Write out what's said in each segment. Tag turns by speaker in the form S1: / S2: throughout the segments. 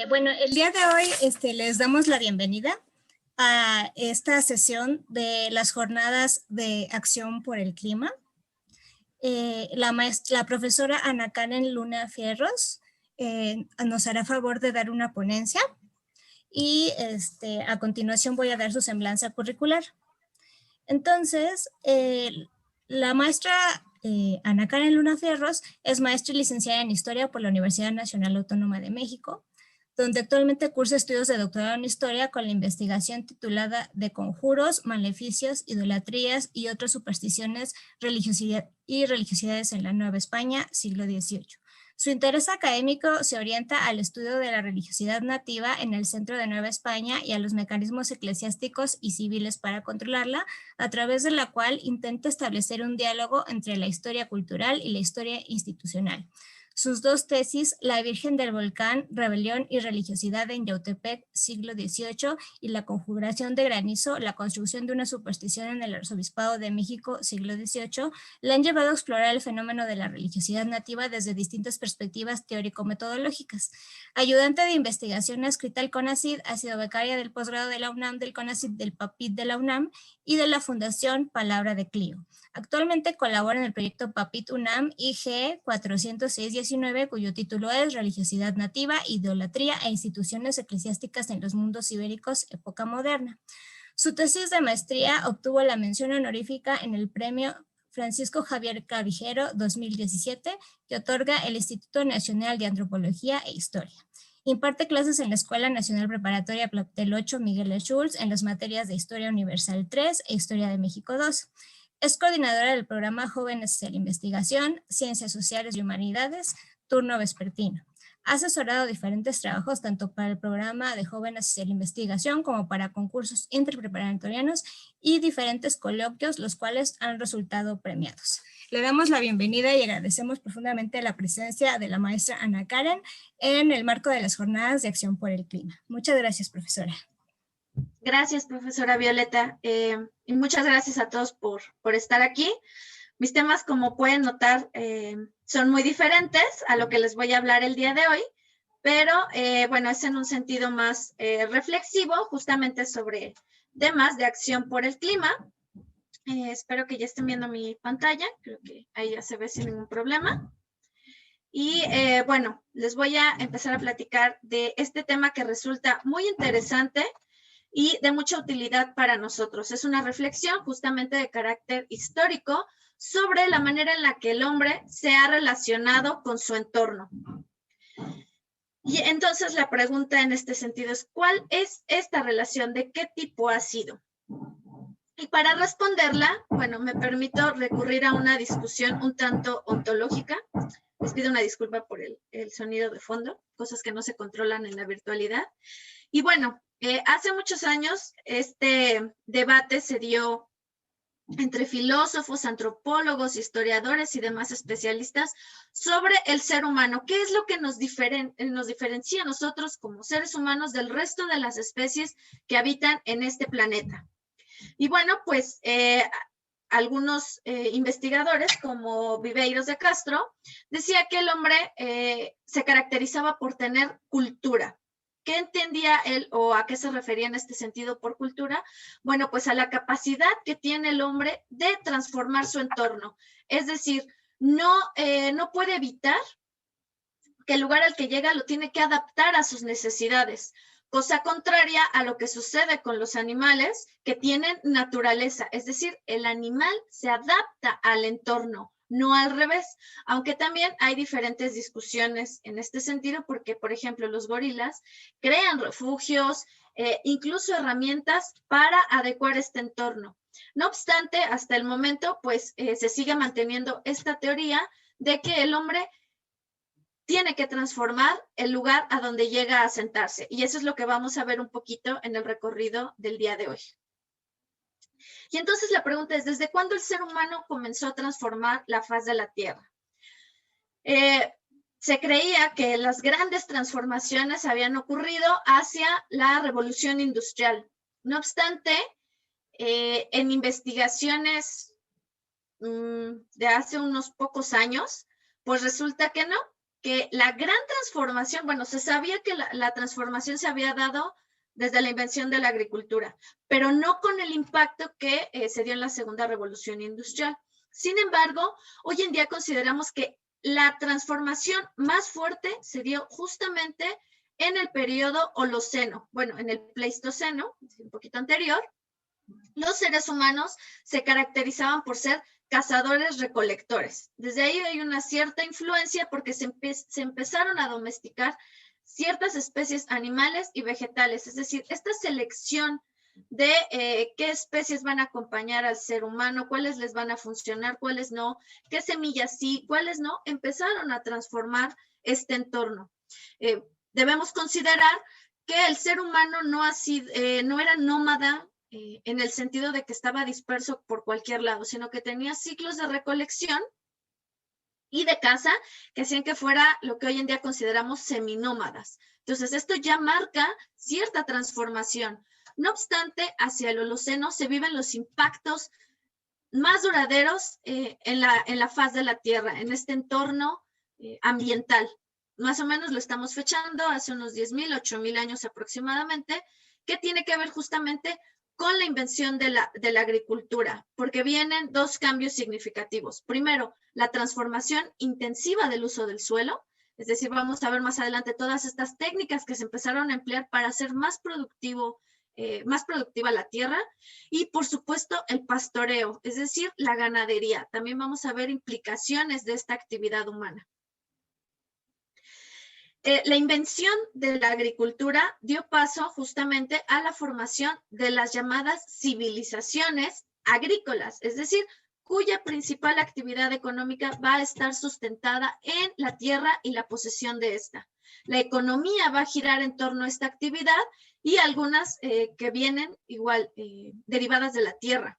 S1: Bueno, el día de hoy les damos la bienvenida a esta sesión de las jornadas de acción por el clima. La profesora Ana Karen Luna Fierros nos hará favor de dar una ponencia y a continuación voy a dar su semblanza curricular. Entonces, la maestra Ana Karen Luna Fierros es maestra y licenciada en Historia por la Universidad Nacional Autónoma de México, donde actualmente cursa estudios de doctorado en Historia con la investigación titulada De conjuros, maleficios, idolatrías y otras supersticiones y religiosidades en la Nueva España, siglo XVIII. Su interés académico se orienta al estudio de la religiosidad nativa en el centro de Nueva España y a los mecanismos eclesiásticos y civiles para controlarla, a través de la cual intenta establecer un diálogo entre la historia cultural y la historia institucional. Sus dos tesis, La Virgen del Volcán, Rebelión y Religiosidad en Yautepec, siglo XVIII, y La Conjuración de Granizo, la construcción de una superstición en el Arzobispado de México, siglo XVIII, le han llevado a explorar el fenómeno de la religiosidad nativa desde distintas perspectivas teórico-metodológicas. Ayudante de investigación adscrita al CONACYT, ha sido becaria del posgrado de la UNAM, del CONACYT, del PAPIT de la UNAM y de la Fundación Palabra de Clio. Actualmente colabora en el proyecto PAPIT UNAM IG 406-19, cuyo título es Religiosidad nativa, idolatría e instituciones eclesiásticas en los mundos ibéricos, época moderna. Su tesis de maestría obtuvo la mención honorífica en el premio Francisco Javier Clavijero 2017, que otorga el Instituto Nacional de Antropología e Historia. Imparte clases en la Escuela Nacional Preparatoria Plantel 8 Miguel Schulz en las materias de Historia Universal 3 e Historia de México 2. Es coordinadora del programa Jóvenes hacia la Investigación, Ciencias Sociales y Humanidades, turno vespertino. Ha asesorado diferentes trabajos tanto para el programa de Jóvenes hacia la Investigación como para concursos interpreparatorianos y diferentes coloquios, los cuales han resultado premiados. Le damos la bienvenida y agradecemos profundamente la presencia de la maestra Ana Karen en el marco de las jornadas de acción por el clima. Muchas gracias, profesora.
S2: Gracias, profesora Violeta, y muchas gracias a todos por estar aquí. Mis temas, como pueden notar, son muy diferentes a lo que les voy a hablar el día de hoy, pero bueno, es en un sentido más reflexivo, justamente sobre temas de acción por el clima. Espero que ya estén viendo mi pantalla, creo que ahí ya se ve sin ningún problema. Y bueno, les voy a empezar a platicar de este tema que resulta muy interesante y de mucha utilidad para nosotros. Es una reflexión justamente de carácter histórico sobre la manera en la que el hombre se ha relacionado con su entorno. Y entonces la pregunta en este sentido es, ¿cuál es esta relación? ¿De qué tipo ha sido? Y para responderla, bueno, me permito recurrir a una discusión un tanto ontológica. Les pido una disculpa por el sonido de fondo, cosas que no se controlan en la virtualidad. Y bueno, hace muchos años este debate se dio entre filósofos, antropólogos, historiadores y demás especialistas sobre el ser humano. ¿Qué es lo que nos diferencia a nosotros como seres humanos del resto de las especies que habitan en este planeta? Y bueno, pues algunos investigadores como Viveiros de Castro decía que el hombre se caracterizaba por tener cultura. ¿Qué entendía él o a qué se refería en este sentido por cultura? Bueno, pues a la capacidad que tiene el hombre de transformar su entorno. Es decir, no puede evitar que el lugar al que llega lo tiene que adaptar a sus necesidades, cosa contraria a lo que sucede con los animales que tienen naturaleza. Es decir, el animal se adapta al entorno, no al revés, aunque también hay diferentes discusiones en este sentido, porque, por ejemplo, los gorilas crean refugios, incluso herramientas para adecuar este entorno. No obstante, hasta el momento, pues, se sigue manteniendo esta teoría de que el hombre tiene que transformar el lugar a donde llega a sentarse. Y eso es lo que vamos a ver un poquito en el recorrido del día de hoy. Y entonces la pregunta es, ¿desde cuándo el ser humano comenzó a transformar la faz de la Tierra? Se creía que las grandes transformaciones habían ocurrido hacia la revolución industrial. No obstante, en investigaciones de hace unos pocos años, pues resulta que no. que la gran transformación, bueno, se sabía que la transformación se había dado desde la invención de la agricultura, pero no con el impacto que se dio en la segunda revolución industrial. Sin embargo, hoy en día consideramos que la transformación más fuerte se dio justamente en el periodo Holoceno, bueno, en el Pleistoceno, un poquito anterior. Los seres humanos se caracterizaban por ser cazadores-recolectores. Desde ahí hay una cierta influencia porque se empezaron a domesticar ciertas especies animales y vegetales, es decir, esta selección de qué especies van a acompañar al ser humano, cuáles les van a funcionar, cuáles no, qué semillas sí, cuáles no, empezaron a transformar este entorno. Debemos considerar que el ser humano no era nómada en el sentido de que estaba disperso por cualquier lado, sino que tenía ciclos de recolección y de caza que hacían que fuera lo que hoy en día consideramos seminómadas. Entonces, esto ya marca cierta transformación. No obstante, hacia el Holoceno se viven los impactos más duraderos en la faz de la Tierra, en este entorno ambiental. Más o menos lo estamos fechando hace unos 10,000, 8,000 años aproximadamente, que tiene que ver justamente con la invención de la agricultura, porque vienen dos cambios significativos. Primero, la transformación intensiva del uso del suelo, es decir, vamos a ver más adelante todas estas técnicas que se empezaron a emplear para hacer más productiva la tierra, y por supuesto el pastoreo, es decir, la ganadería. También vamos a ver implicaciones de esta actividad humana. La invención de la agricultura dio paso justamente a la formación de las llamadas civilizaciones agrícolas, es decir, cuya principal actividad económica va a estar sustentada en la tierra y la posesión de esta. La economía va a girar en torno a esta actividad y algunas que vienen igual derivadas de la tierra.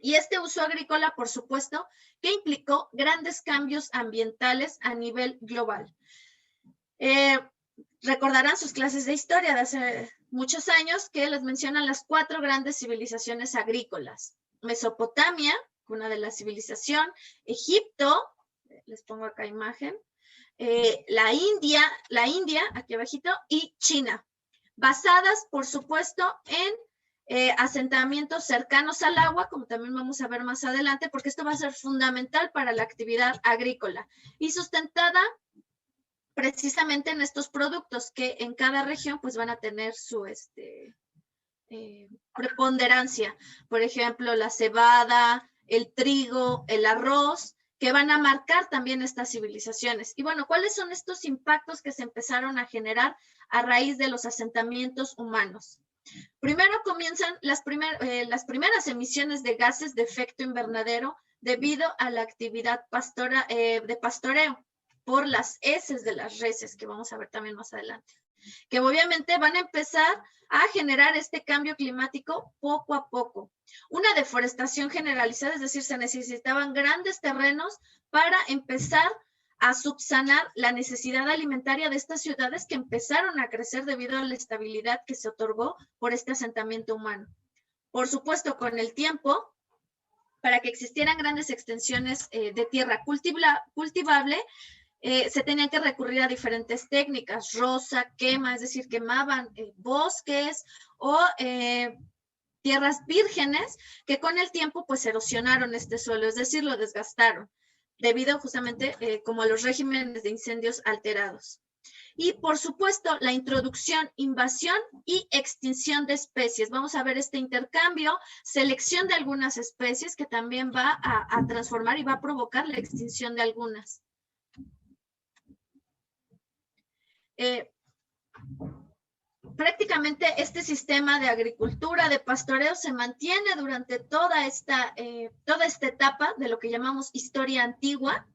S2: Y este uso agrícola, por supuesto, que implicó grandes cambios ambientales a nivel global. Recordarán sus clases de historia de hace muchos años que les mencionan las 4 grandes civilizaciones agrícolas. Mesopotamia, una de la civilización, Egipto, les pongo acá imagen, la India, aquí abajito, y China, basadas, por supuesto, en asentamientos cercanos al agua, como también vamos a ver más adelante, porque esto va a ser fundamental para la actividad agrícola, y sustentada precisamente en estos productos que en cada región pues van a tener su preponderancia. Por ejemplo, la cebada, el trigo, el arroz, que van a marcar también estas civilizaciones. Y bueno, ¿cuáles son estos impactos que se empezaron a generar a raíz de los asentamientos humanos? Primero comienzan las primeras emisiones de gases de efecto invernadero debido a la actividad de pastoreo por las heces de las reses, que vamos a ver también más adelante, que obviamente van a empezar a generar este cambio climático poco a poco. Una deforestación generalizada, es decir, se necesitaban grandes terrenos para empezar a subsanar la necesidad alimentaria de estas ciudades que empezaron a crecer debido a la estabilidad que se otorgó por este asentamiento humano. Por supuesto, con el tiempo, para que existieran grandes extensiones de tierra cultivable, se tenían que recurrir a diferentes técnicas, roza, quema, es decir, quemaban bosques o tierras vírgenes que con el tiempo pues erosionaron este suelo, es decir, lo desgastaron, debido justamente como a los regímenes de incendios alterados. Y por supuesto, la introducción, invasión y extinción de especies. Vamos a ver este intercambio, selección de algunas especies que también va a transformar y va a provocar la extinción de algunas. Prácticamente este sistema de agricultura, de pastoreo, se mantiene durante toda esta etapa de lo que llamamos historia antigua,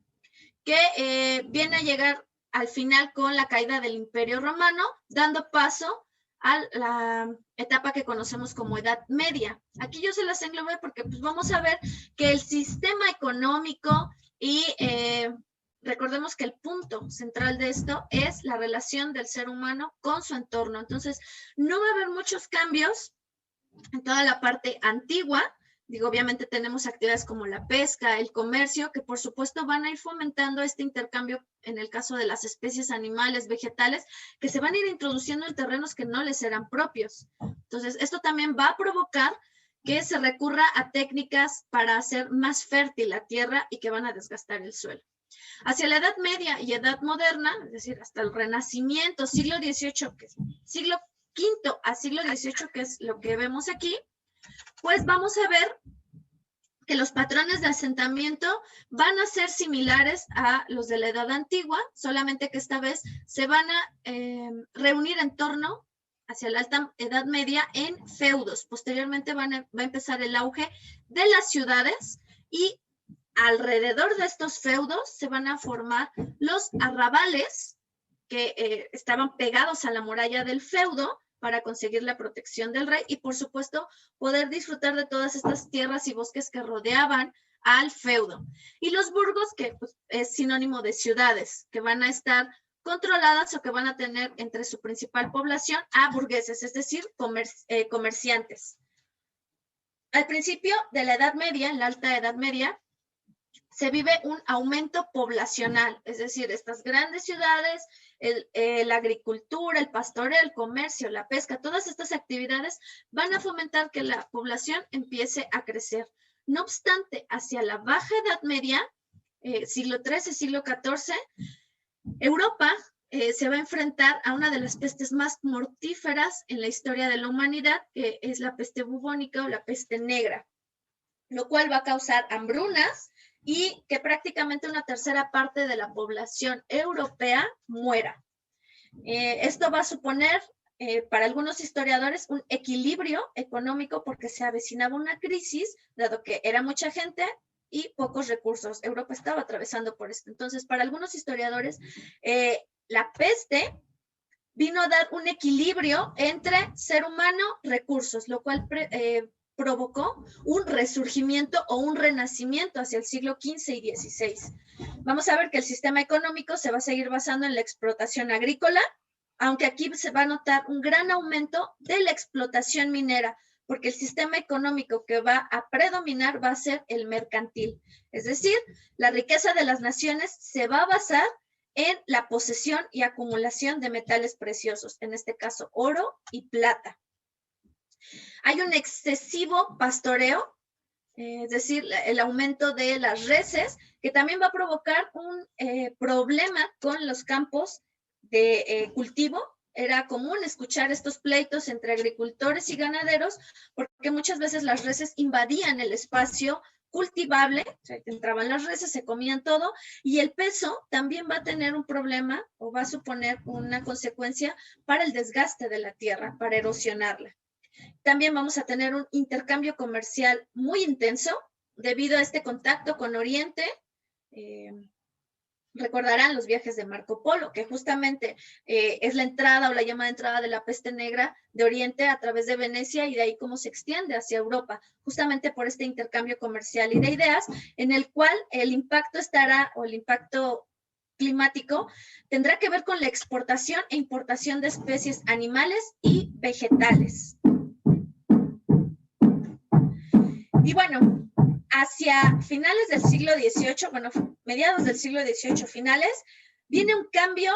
S2: que viene a llegar al final con la caída del Imperio Romano, dando paso a la etapa que conocemos como Edad Media. Aquí yo se las englobé porque pues, vamos a ver que el sistema económico y recordemos que el punto central de esto es la relación del ser humano con su entorno. Entonces, no va a haber muchos cambios en toda la parte antigua Digo, obviamente tenemos actividades como la pesca, el comercio, que por supuesto van a ir fomentando este intercambio en el caso de las especies animales, vegetales, que se van a ir introduciendo en terrenos que no les serán propios. Entonces, esto también va a provocar que se recurra a técnicas para hacer más fértil la tierra y que van a desgastar el suelo. Hacia la Edad Media y Edad Moderna, es decir, hasta el Renacimiento, siglo XVIII, que es siglo V a siglo XVIII, que es lo que vemos aquí, pues vamos a ver que los patrones de asentamiento van a ser similares a los de la Edad Antigua, solamente que esta vez se van a reunir en torno hacia la Alta Edad Media en feudos. Posteriormente va a empezar el auge de las ciudades y alrededor de estos feudos se van a formar los arrabales que estaban pegados a la muralla del feudo para conseguir la protección del rey y, por supuesto, poder disfrutar de todas estas tierras y bosques que rodeaban al feudo. Y los burgos, que pues, es sinónimo de ciudades, que van a estar controladas o que van a tener entre su principal población a burgueses, es decir, comerciantes. Al principio de la Edad Media, en la Alta Edad Media, se vive un aumento poblacional, es decir, estas grandes ciudades, la agricultura, el pastoreo, el comercio, la pesca, todas estas actividades van a fomentar que la población empiece a crecer. No obstante, hacia la Baja Edad Media, siglo XIII, siglo XIV, Europa se va a enfrentar a una de las pestes más mortíferas en la historia de la humanidad, que es la peste bubónica o la peste negra, lo cual va a causar hambrunas y que prácticamente una tercera parte de la población europea muera. Esto va a suponer para algunos historiadores un equilibrio económico porque se avecinaba una crisis, dado que era mucha gente y pocos recursos. Europa estaba atravesando por esto. Entonces, para algunos historiadores, la peste vino a dar un equilibrio entre ser humano, recursos, lo cual provocó un resurgimiento o un renacimiento hacia el siglo XV y XVI. Vamos a ver que el sistema económico se va a seguir basando en la explotación agrícola, aunque aquí se va a notar un gran aumento de la explotación minera, porque el sistema económico que va a predominar va a ser el mercantil. Es decir, la riqueza de las naciones se va a basar en la posesión y acumulación de metales preciosos, en este caso oro y plata. Hay un excesivo pastoreo, es decir, el aumento de las reses, que también va a provocar un problema con los campos de cultivo. Era común escuchar estos pleitos entre agricultores y ganaderos, porque muchas veces las reses invadían el espacio cultivable, o sea, entraban las reses, se comían todo, y el peso también va a tener un problema o va a suponer una consecuencia para el desgaste de la tierra, para erosionarla. También vamos a tener un intercambio comercial muy intenso debido a este contacto con Oriente. Recordarán los viajes de Marco Polo, que justamente es la entrada o la llamada entrada de la peste negra de Oriente a través de Venecia y de ahí cómo se extiende hacia Europa, justamente por este intercambio comercial y de ideas, en el cual el impacto estará, o el impacto climático, tendrá que ver con la exportación e importación de especies animales y vegetales. Y bueno, hacia finales del siglo XVIII, bueno, mediados del siglo XVIII, finales, viene un cambio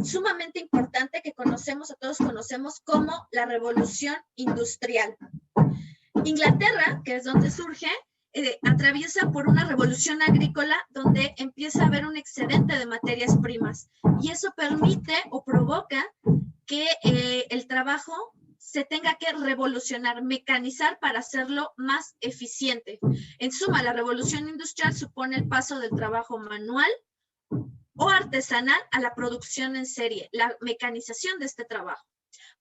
S2: sumamente importante que todos conocemos como la Revolución Industrial. Inglaterra, que es donde surge, atraviesa por una revolución agrícola donde empieza a haber un excedente de materias primas y eso permite o provoca que el trabajo se tenga que revolucionar, mecanizar para hacerlo más eficiente. En suma, la revolución industrial supone el paso del trabajo manual o artesanal a la producción en serie, la mecanización de este trabajo.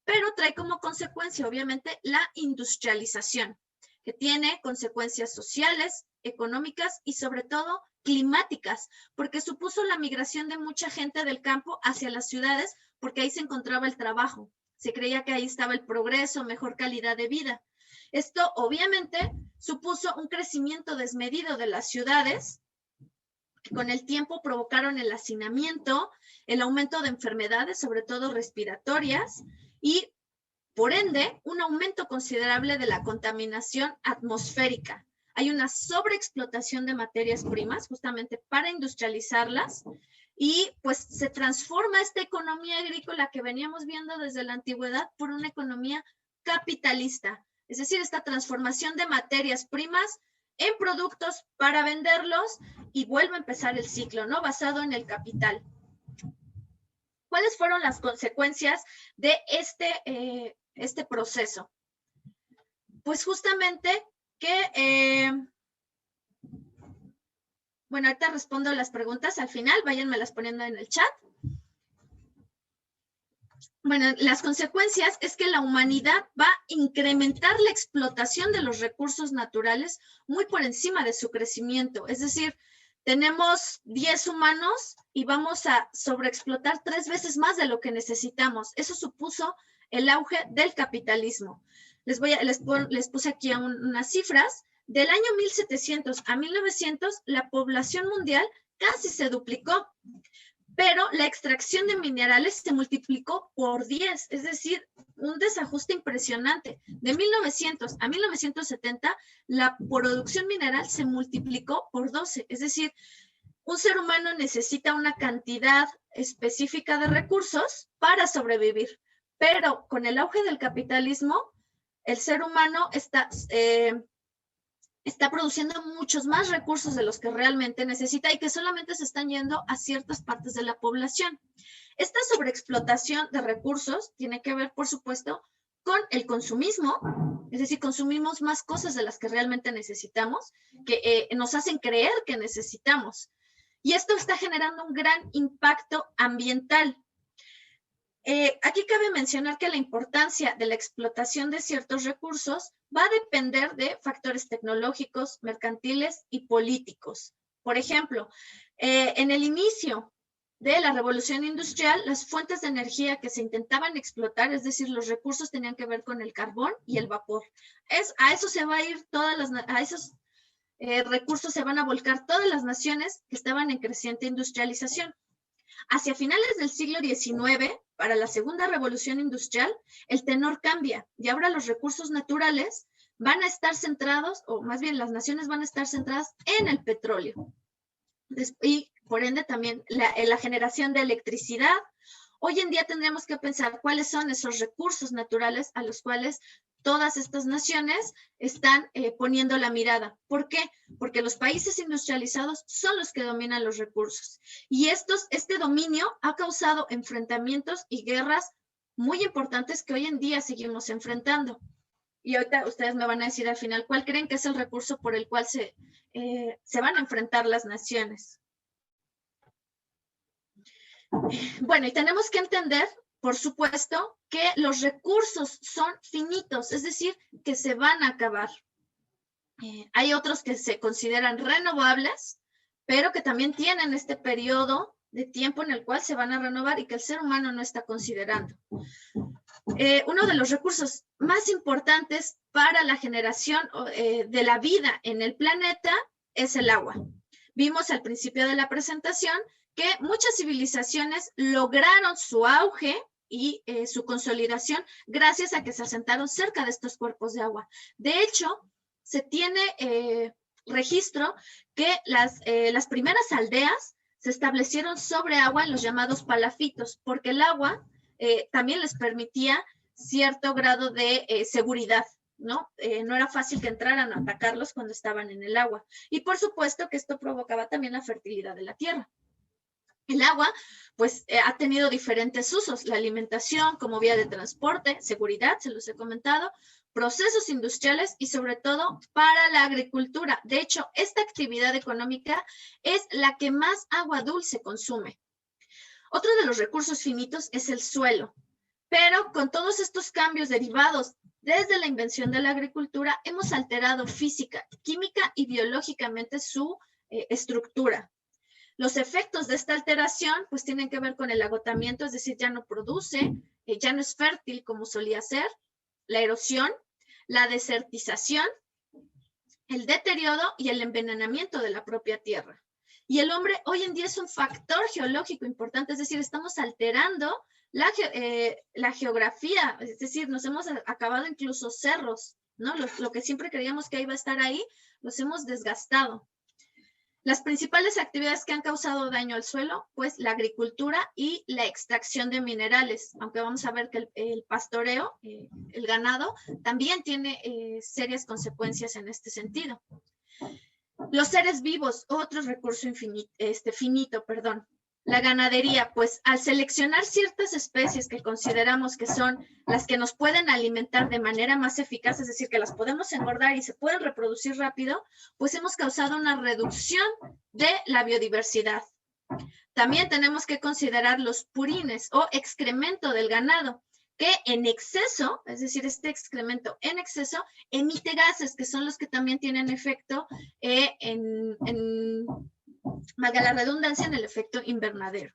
S2: Pero trae como consecuencia, obviamente, la industrialización, que tiene consecuencias sociales, económicas y sobre todo climáticas, porque supuso la migración de mucha gente del campo hacia las ciudades porque ahí se encontraba el trabajo. Se creía que ahí estaba el progreso, mejor calidad de vida. Esto obviamente supuso un crecimiento desmedido de las ciudades que con el tiempo provocaron el hacinamiento, el aumento de enfermedades, sobre todo respiratorias, y por ende, un aumento considerable de la contaminación atmosférica. Hay una sobreexplotación de materias primas justamente para industrializarlas y pues se transforma esta economía agrícola que veníamos viendo desde la antigüedad por una economía capitalista. Es decir, esta transformación de materias primas en productos para venderlos y vuelve a empezar el ciclo, ¿no? Basado en el capital. ¿Cuáles fueron las consecuencias de este proceso? Pues justamente que, bueno, ahorita respondo las preguntas al final, váyanmelas poniendo en el chat. Bueno, las consecuencias es que la humanidad va a incrementar la explotación de los recursos naturales muy por encima de su crecimiento. Es decir, tenemos 10 humanos y vamos a sobreexplotar 3 veces más de lo que necesitamos. Eso supuso el auge del capitalismo. Les puse aquí unas cifras. Del año 1700 a 1900, la población mundial casi se duplicó, pero la extracción de minerales se multiplicó por 10, es decir, un desajuste impresionante. De 1900 a 1970, la producción mineral se multiplicó por 12, es decir, un ser humano necesita una cantidad específica de recursos para sobrevivir, pero con el auge del capitalismo, el ser humano está produciendo muchos más recursos de los que realmente necesita y que solamente se están yendo a ciertas partes de la población. Esta sobreexplotación de recursos tiene que ver, por supuesto, con el consumismo, es decir, consumimos más cosas de las que realmente necesitamos, que nos hacen creer que necesitamos. Y esto está generando un gran impacto ambiental. Aquí cabe mencionar que la importancia de la explotación de ciertos recursos va a depender de factores tecnológicos, mercantiles y políticos. Por ejemplo, en el inicio de la revolución industrial, las fuentes de energía que se intentaban explotar, es decir, los recursos tenían que ver con el carbón y el vapor. A eso se va a ir a esos recursos se van a volcar todas las naciones que estaban en creciente industrialización. Hacia finales del siglo XIX, para la segunda revolución industrial, el tenor cambia y ahora los recursos naturales van a estar centrados, o más bien las naciones van a estar centradas en el petróleo. Y por ende también la generación de electricidad. Hoy en día tendremos que pensar cuáles son esos recursos naturales a los cuales todas estas naciones están poniendo la mirada. ¿Por qué? Porque los países industrializados son los que dominan los recursos. Y este dominio ha causado enfrentamientos y guerras muy importantes que hoy en día seguimos enfrentando. Y ahorita ustedes me van a decir al final cuál creen que es el recurso por el cual se van a enfrentar las naciones. Bueno, y tenemos que entender, por supuesto, que los recursos son finitos, es decir, que se van a acabar. Hay otros que se consideran renovables, pero que también tienen este periodo de tiempo en el cual se van a renovar y que el ser humano no está considerando. Uno de los recursos más importantes para la generación de la vida en el planeta es el agua. Vimos al principio de la presentación que muchas civilizaciones lograron su auge y su consolidación gracias a que se asentaron cerca de estos cuerpos de agua. De hecho, se tiene registro que las primeras aldeas se establecieron sobre agua en los llamados palafitos, porque el agua también les permitía cierto grado de seguridad, ¿no? No era fácil que entraran a atacarlos cuando estaban en el agua. Y por supuesto que esto provocaba también la fertilidad de la tierra. El agua, pues, ha tenido diferentes usos, la alimentación como vía de transporte, seguridad, se los he comentado, procesos industriales y sobre todo para la agricultura. De hecho, esta actividad económica es la que más agua dulce consume. Otro de los recursos finitos es el suelo, pero con todos estos cambios derivados desde la invención de la agricultura, hemos alterado física, química y biológicamente su estructura. Los efectos de esta alteración pues tienen que ver con el agotamiento, es decir, ya no produce, ya no es fértil como solía ser, la erosión, la desertización, el deterioro y el envenenamiento de la propia tierra. Y el hombre hoy en día es un factor geológico importante, es decir, estamos alterando la geografía, es decir, nos hemos acabado incluso cerros, ¿no? Lo que siempre creíamos que iba a estar ahí, los hemos desgastado. Las principales actividades que han causado daño al suelo, pues la agricultura y la extracción de minerales, aunque vamos a ver que el pastoreo, el ganado, también tiene serias consecuencias en este sentido. Los seres vivos, otro recurso finito. La ganadería, pues al seleccionar ciertas especies que consideramos que son las que nos pueden alimentar de manera más eficaz, es decir, que las podemos engordar y se pueden reproducir rápido, pues hemos causado una reducción de la biodiversidad. También tenemos que considerar los purines o excremento del ganado, que en exceso, es decir, este excremento en exceso, emite gases que son los que también tienen efecto valga la redundancia, en el efecto invernadero.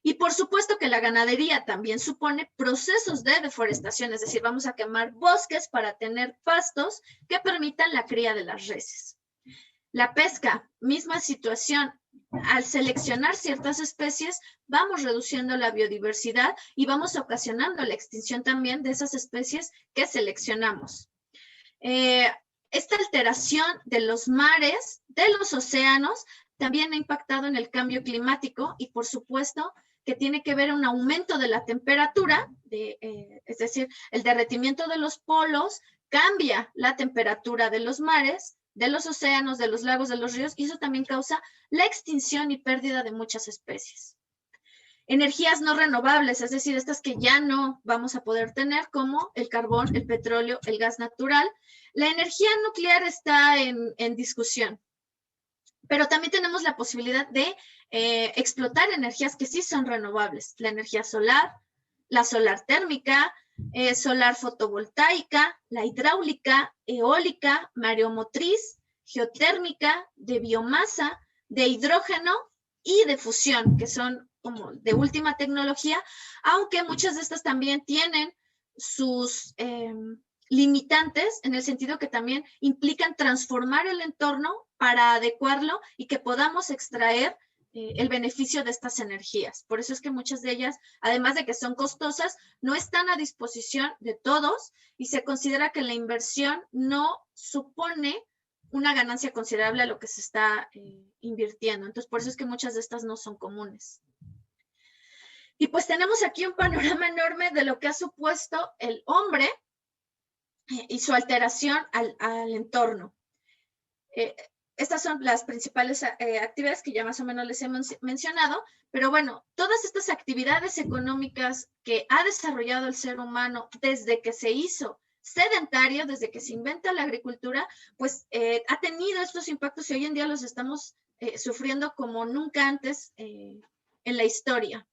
S2: Y por supuesto que la ganadería también supone procesos de deforestación, es decir, vamos a quemar bosques para tener pastos que permitan la cría de las reses. La pesca, misma situación. Al seleccionar ciertas especies, vamos reduciendo la biodiversidad y vamos ocasionando la extinción también de esas especies que seleccionamos. Esta alteración de los mares, de los océanos, también ha impactado en el cambio climático y, por supuesto, que tiene que ver un aumento de la temperatura, es decir, el derretimiento de los polos cambia la temperatura de los mares, de los océanos, de los lagos, de los ríos, y eso también causa la extinción y pérdida de muchas especies. Energías no renovables, es decir, estas que ya no vamos a poder tener, como el carbón, el petróleo, el gas natural. La energía nuclear está en discusión, pero también tenemos la posibilidad de explotar energías que sí son renovables. La energía solar, la solar térmica, solar fotovoltaica, la hidráulica, eólica, mareomotriz, geotérmica, de biomasa, de hidrógeno y de fusión, que son como de última tecnología, aunque muchas de estas también tienen sus limitantes, en el sentido que también implican transformar el entorno para adecuarlo y que podamos extraer el beneficio de estas energías. Por eso es que muchas de ellas, además de que son costosas, no están a disposición de todos y se considera que la inversión no supone una ganancia considerable a lo que se está invirtiendo. Entonces, por eso es que muchas de estas no son comunes. Y pues tenemos aquí un panorama enorme de lo que ha supuesto el hombre y su alteración al entorno. Estas son las principales actividades que ya más o menos les he mencionado, pero bueno, todas estas actividades económicas que ha desarrollado el ser humano desde que se hizo sedentario, desde que se inventa la agricultura, pues ha tenido estos impactos y hoy en día los estamos sufriendo como nunca antes en la historia.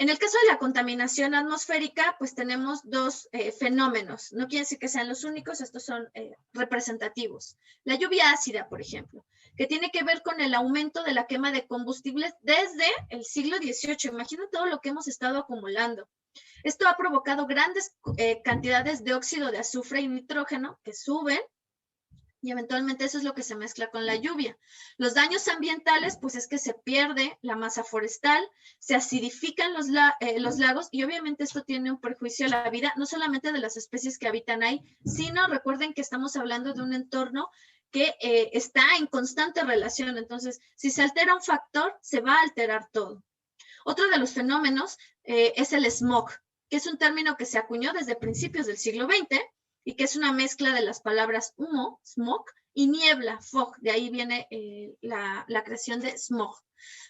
S2: En el caso de la contaminación atmosférica, pues tenemos dos fenómenos. No quiere decir que sean los únicos, estos son representativos. La lluvia ácida, por ejemplo, que tiene que ver con el aumento de la quema de combustibles desde el siglo XVIII. Imagina todo lo que hemos estado acumulando. Esto ha provocado grandes cantidades de óxido de azufre y nitrógeno que suben, y eventualmente eso es lo que se mezcla con la lluvia. Los daños ambientales, pues es que se pierde la masa forestal, se acidifican los lagos y obviamente esto tiene un perjuicio a la vida, no solamente de las especies que habitan ahí, sino recuerden que estamos hablando de un entorno que está en constante relación. Entonces, si se altera un factor, se va a alterar todo. Otro de los fenómenos es el smog, que es un término que se acuñó desde principios del siglo XX, y que es una mezcla de las palabras humo, smog, y niebla, fog. De ahí viene la creación de smog.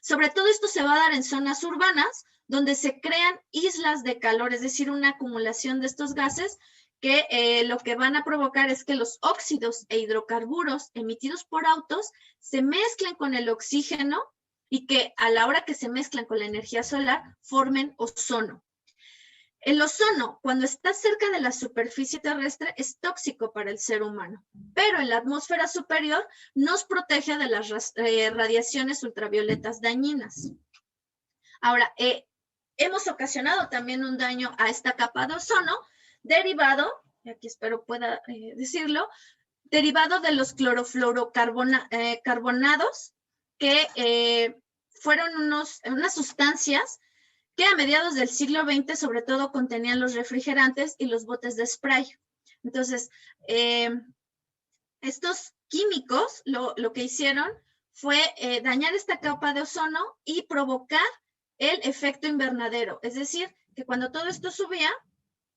S2: Sobre todo esto se va a dar en zonas urbanas, donde se crean islas de calor, es decir, una acumulación de estos gases que lo que van a provocar es que los óxidos e hidrocarburos emitidos por autos se mezclen con el oxígeno y que a la hora que se mezclan con la energía solar formen ozono. El ozono, cuando está cerca de la superficie terrestre, es tóxico para el ser humano, pero en la atmósfera superior nos protege de las radiaciones ultravioletas dañinas. Ahora, hemos ocasionado también un daño a esta capa de ozono derivado, y aquí espero pueda decirlo, derivado de los clorofluorocarbonados que fueron unas sustancias que a mediados del siglo XX sobre todo contenían los refrigerantes y los botes de spray. Entonces, estos químicos lo que hicieron fue dañar esta capa de ozono y provocar el efecto invernadero. Es decir, que cuando todo esto subía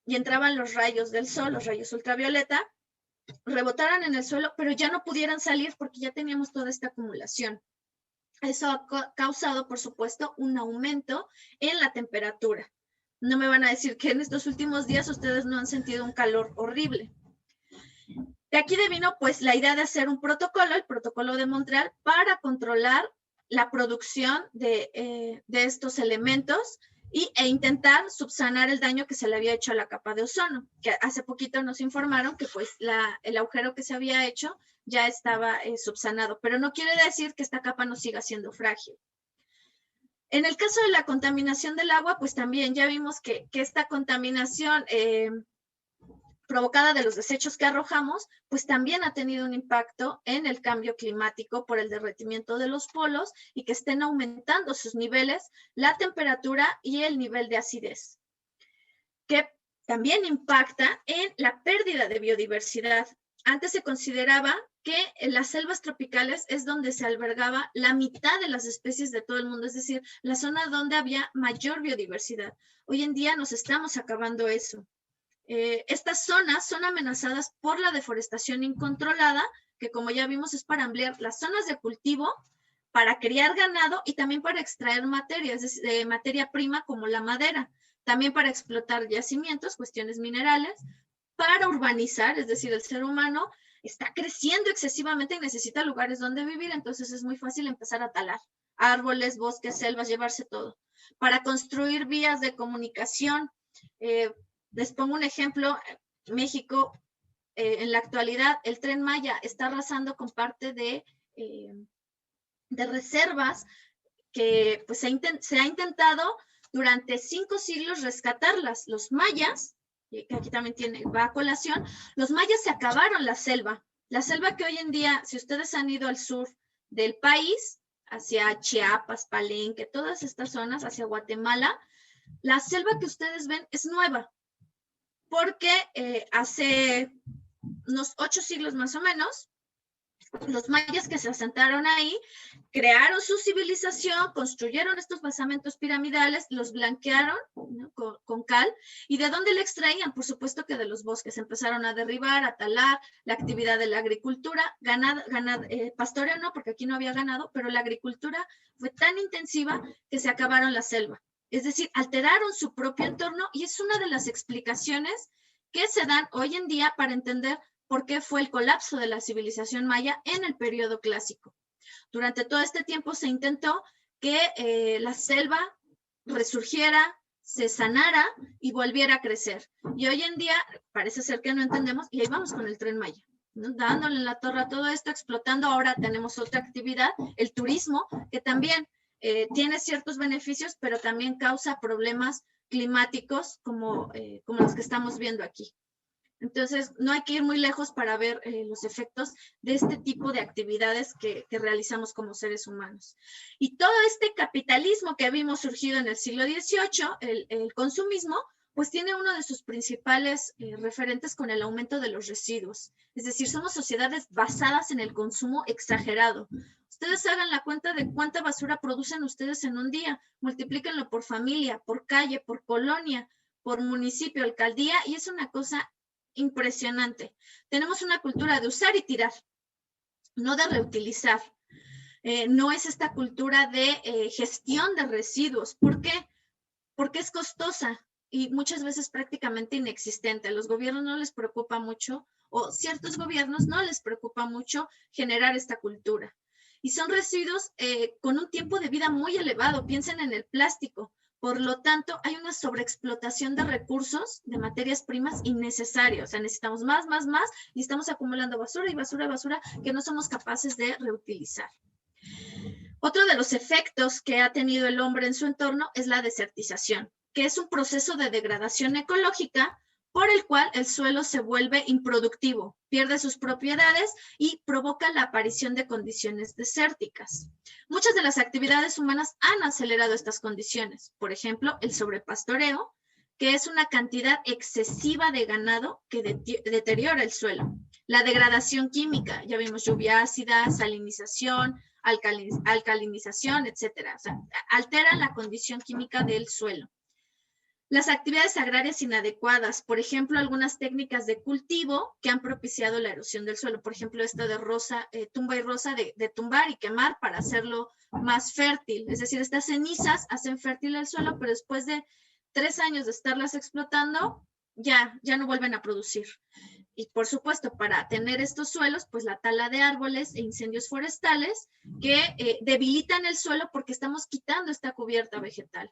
S2: y entraban los rayos del sol, los rayos ultravioleta, rebotaran en el suelo, pero ya no pudieran salir porque ya teníamos toda esta acumulación. Eso ha causado, por supuesto, un aumento en la temperatura. No me van a decir que en estos últimos días ustedes no han sentido un calor horrible. De aquí devino pues la idea de hacer un protocolo, el protocolo de Montreal, para controlar la producción de estos elementos e intentar subsanar el daño que se le había hecho a la capa de ozono, que hace poquito nos informaron que pues el agujero que se había hecho ya estaba subsanado, pero no quiere decir que esta capa no siga siendo frágil. En el caso de la contaminación del agua, pues también ya vimos que esta contaminación provocada de los desechos que arrojamos, pues también ha tenido un impacto en el cambio climático por el derretimiento de los polos y que estén aumentando sus niveles, la temperatura y el nivel de acidez, que también impacta en la pérdida de biodiversidad. Antes se consideraba que en las selvas tropicales es donde se albergaba la mitad de las especies de todo el mundo, es decir, la zona donde había mayor biodiversidad. Hoy en día nos estamos acabando eso. Estas zonas son amenazadas por la deforestación incontrolada, que como ya vimos es para ampliar las zonas de cultivo, para criar ganado y también para extraer materias, materia prima como la madera, también para explotar yacimientos, cuestiones minerales, para urbanizar, es decir, el ser humano está creciendo excesivamente y necesita lugares donde vivir, entonces es muy fácil empezar a talar árboles, bosques, selvas, llevarse todo. Para construir vías de comunicación, les pongo un ejemplo, México, en la actualidad, el Tren Maya está arrasando con parte de reservas que pues, se ha intentado durante 5 siglos rescatarlas. Los mayas, que aquí también va a colación, los mayas se acabaron la selva que hoy en día, si ustedes han ido al sur del país, hacia Chiapas, Palenque, todas estas zonas, hacia Guatemala, la selva que ustedes ven es nueva, porque hace unos 8 siglos más o menos, los mayas que se asentaron ahí, crearon su civilización, construyeron estos basamentos piramidales, los blanquearon, ¿no? con cal, y ¿de dónde le extraían? Por supuesto que de los bosques. Empezaron a derribar, a talar, la actividad de la agricultura, pastoreo no, porque aquí no había ganado, pero la agricultura fue tan intensiva que se acabaron la selva. Es decir, alteraron su propio entorno y es una de las explicaciones que se dan hoy en día para entender por qué fue el colapso de la civilización maya en el periodo clásico. Durante todo este tiempo se intentó que la selva resurgiera, se sanara y volviera a crecer. Y hoy en día parece ser que no entendemos y ahí vamos con el Tren Maya, ¿no? Dándole en la torre a todo esto, explotando. Ahora tenemos otra actividad, el turismo, que también tiene ciertos beneficios, pero también causa problemas climáticos como los que estamos viendo aquí. Entonces, no hay que ir muy lejos para ver los efectos de este tipo de actividades que realizamos como seres humanos. Y todo este capitalismo que vimos surgido en el siglo XVIII, el consumismo, pues tiene uno de sus principales referentes con el aumento de los residuos. Es decir, somos sociedades basadas en el consumo exagerado. Ustedes hagan la cuenta de cuánta basura producen ustedes en un día, multiplíquenlo por familia, por calle, por colonia, por municipio, alcaldía, y es una cosa impresionante. Tenemos una cultura de usar y tirar, no de reutilizar. No es esta cultura de gestión de residuos. ¿Por qué? Porque es costosa y muchas veces prácticamente inexistente. A los gobiernos no les preocupa mucho, o ciertos gobiernos no les preocupa mucho generar esta cultura. Y son residuos con un tiempo de vida muy elevado. Piensen en el plástico. Por lo tanto, hay una sobreexplotación de recursos, de materias primas innecesarias. O sea, necesitamos más, y estamos acumulando basura y basura que no somos capaces de reutilizar. Otro de los efectos que ha tenido el hombre en su entorno es la desertización, que es un proceso de degradación ecológica por el cual el suelo se vuelve improductivo, pierde sus propiedades y provoca la aparición de condiciones desérticas. Muchas de las actividades humanas han acelerado estas condiciones. Por ejemplo, el sobrepastoreo, que es una cantidad excesiva de ganado que deteriora el suelo. La degradación química, ya vimos lluvia ácida, salinización, alcalinización, etcétera. O sea, alteran la condición química del suelo. Las actividades agrarias inadecuadas, por ejemplo, algunas técnicas de cultivo que han propiciado la erosión del suelo. Por ejemplo, esta de tumba y rosa, de tumbar y quemar para hacerlo más fértil. Es decir, estas cenizas hacen fértil el suelo, pero después de 3 años de estarlas explotando, ya no vuelven a producir. Y por supuesto, para tener estos suelos, pues la tala de árboles e incendios forestales que debilitan el suelo porque estamos quitando esta cubierta vegetal.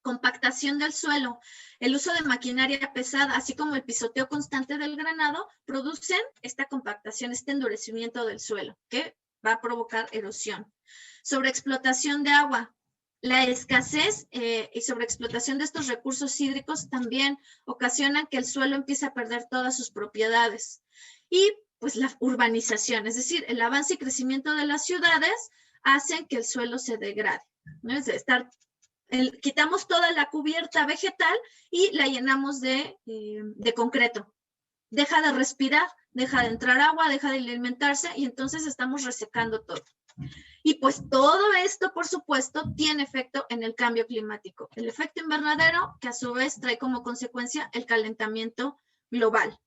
S2: Compactación del suelo, el uso de maquinaria pesada, así como el pisoteo constante del ganado, producen esta compactación, este endurecimiento del suelo, que va a provocar erosión. Sobreexplotación de agua. La escasez y sobreexplotación de estos recursos hídricos también ocasionan que el suelo empiece a perder todas sus propiedades. Y pues la urbanización, es decir, el avance y crecimiento de las ciudades hacen que el suelo se degrade, ¿no? Es de quitamos toda la cubierta vegetal y la llenamos de concreto. Deja de respirar, deja de entrar agua, deja de alimentarse y entonces estamos resecando todo. Y pues todo esto, por supuesto, tiene efecto en el cambio climático. El efecto invernadero, que a su vez trae como consecuencia el calentamiento global.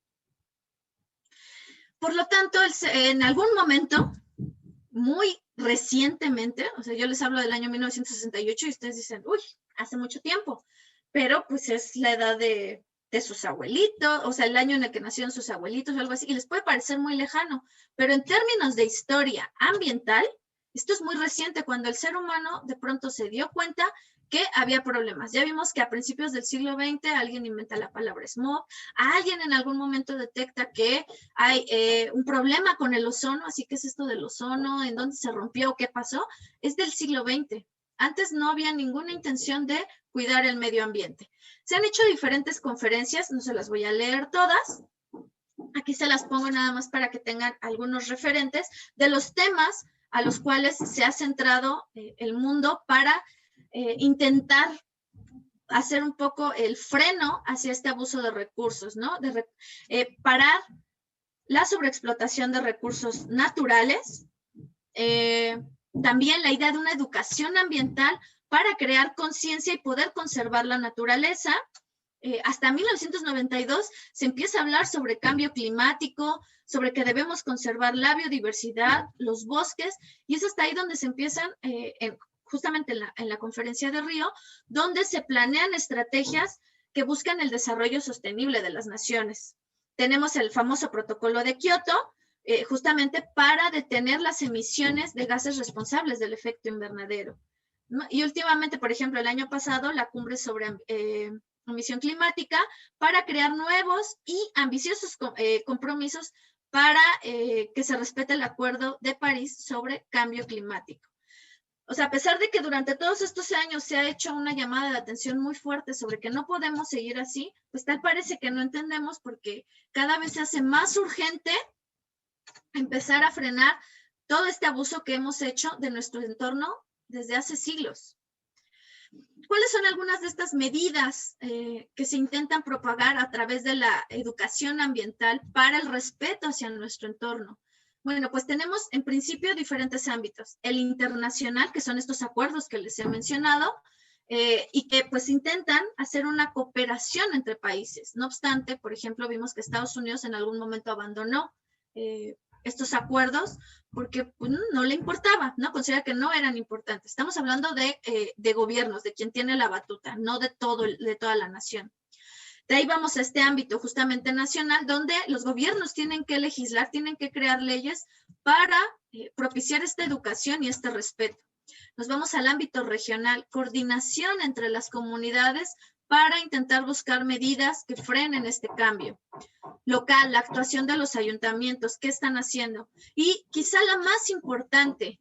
S2: Por lo tanto, en algún momento, muy recientemente, o sea, yo les hablo del año 1968 y ustedes dicen, uy, hace mucho tiempo, pero pues es la edad de sus abuelitos, o sea, el año en el que nacieron sus abuelitos o algo así, y les puede parecer muy lejano, pero en términos de historia ambiental, esto es muy reciente, cuando el ser humano de pronto se dio cuenta que había problemas. Ya vimos que a principios del siglo XX alguien inventa la palabra smog, alguien en algún momento detecta que hay un problema con el ozono, así que es esto del ozono, en dónde se rompió, qué pasó, es del siglo XX. Antes no había ninguna intención de cuidar el medio ambiente. Se han hecho diferentes conferencias, no se las voy a leer todas, aquí se las pongo nada más para que tengan algunos referentes de los temas a los cuales se ha centrado el mundo para intentar hacer un poco el freno hacia este abuso de recursos, ¿no? Parar la sobreexplotación de recursos naturales, también la idea de una educación ambiental para crear conciencia y poder conservar la naturaleza. Hasta 1992 se empieza a hablar sobre cambio climático, sobre que debemos conservar la biodiversidad, los bosques, y es hasta ahí donde se empiezan, justamente en la conferencia de Río, donde se planean estrategias que buscan el desarrollo sostenible de las naciones. Tenemos el famoso protocolo de Kioto, justamente para detener las emisiones de gases responsables del efecto invernadero, ¿no? Y últimamente, por ejemplo, el año pasado, la cumbre sobre emisión climática, para crear nuevos y ambiciosos compromisos para que se respete el Acuerdo de París sobre cambio climático. O sea, a pesar de que durante todos estos años se ha hecho una llamada de atención muy fuerte sobre que no podemos seguir así, pues tal parece que no entendemos, porque cada vez se hace más urgente empezar a frenar todo este abuso que hemos hecho de nuestro entorno desde hace siglos. ¿Cuáles son algunas de estas medidas que se intentan propagar a través de la educación ambiental para el respeto hacia nuestro entorno? Bueno, pues tenemos en principio diferentes ámbitos. El internacional, que son estos acuerdos que les he mencionado, y que pues intentan hacer una cooperación entre países. No obstante, por ejemplo, vimos que Estados Unidos en algún momento abandonó estos acuerdos porque pues, no le importaba, ¿no? Considera que no eran importantes. Estamos hablando de gobiernos, de quien tiene la batuta, no de toda la nación. De ahí vamos a este ámbito justamente nacional, donde los gobiernos tienen que legislar, tienen que crear leyes para propiciar esta educación y este respeto. Nos vamos al ámbito regional, coordinación entre las comunidades para intentar buscar medidas que frenen este cambio. Local, la actuación de los ayuntamientos, ¿qué están haciendo? Y quizá la más importante,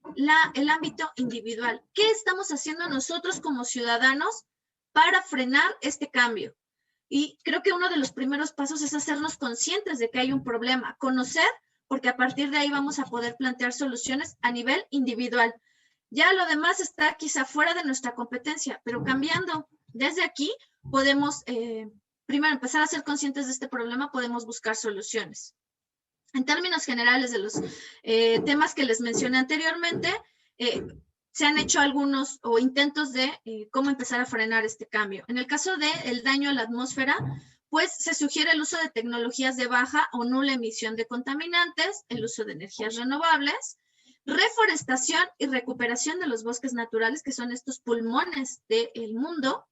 S2: el ámbito individual. ¿Qué estamos haciendo nosotros como ciudadanos para frenar este cambio? Y creo que uno de los primeros pasos es hacernos conscientes de que hay un problema, conocer, porque a partir de ahí vamos a poder plantear soluciones a nivel individual. Ya lo demás está quizá fuera de nuestra competencia, pero cambiando desde aquí podemos, primero, empezar a ser conscientes de este problema, podemos buscar soluciones. En términos generales de los temas que les mencioné anteriormente, se han hecho algunos intentos de cómo empezar a frenar este cambio. En el caso del daño a la atmósfera, pues se sugiere el uso de tecnologías de baja o nula emisión de contaminantes, el uso de energías renovables, reforestación y recuperación de los bosques naturales, que son estos pulmones del mundo,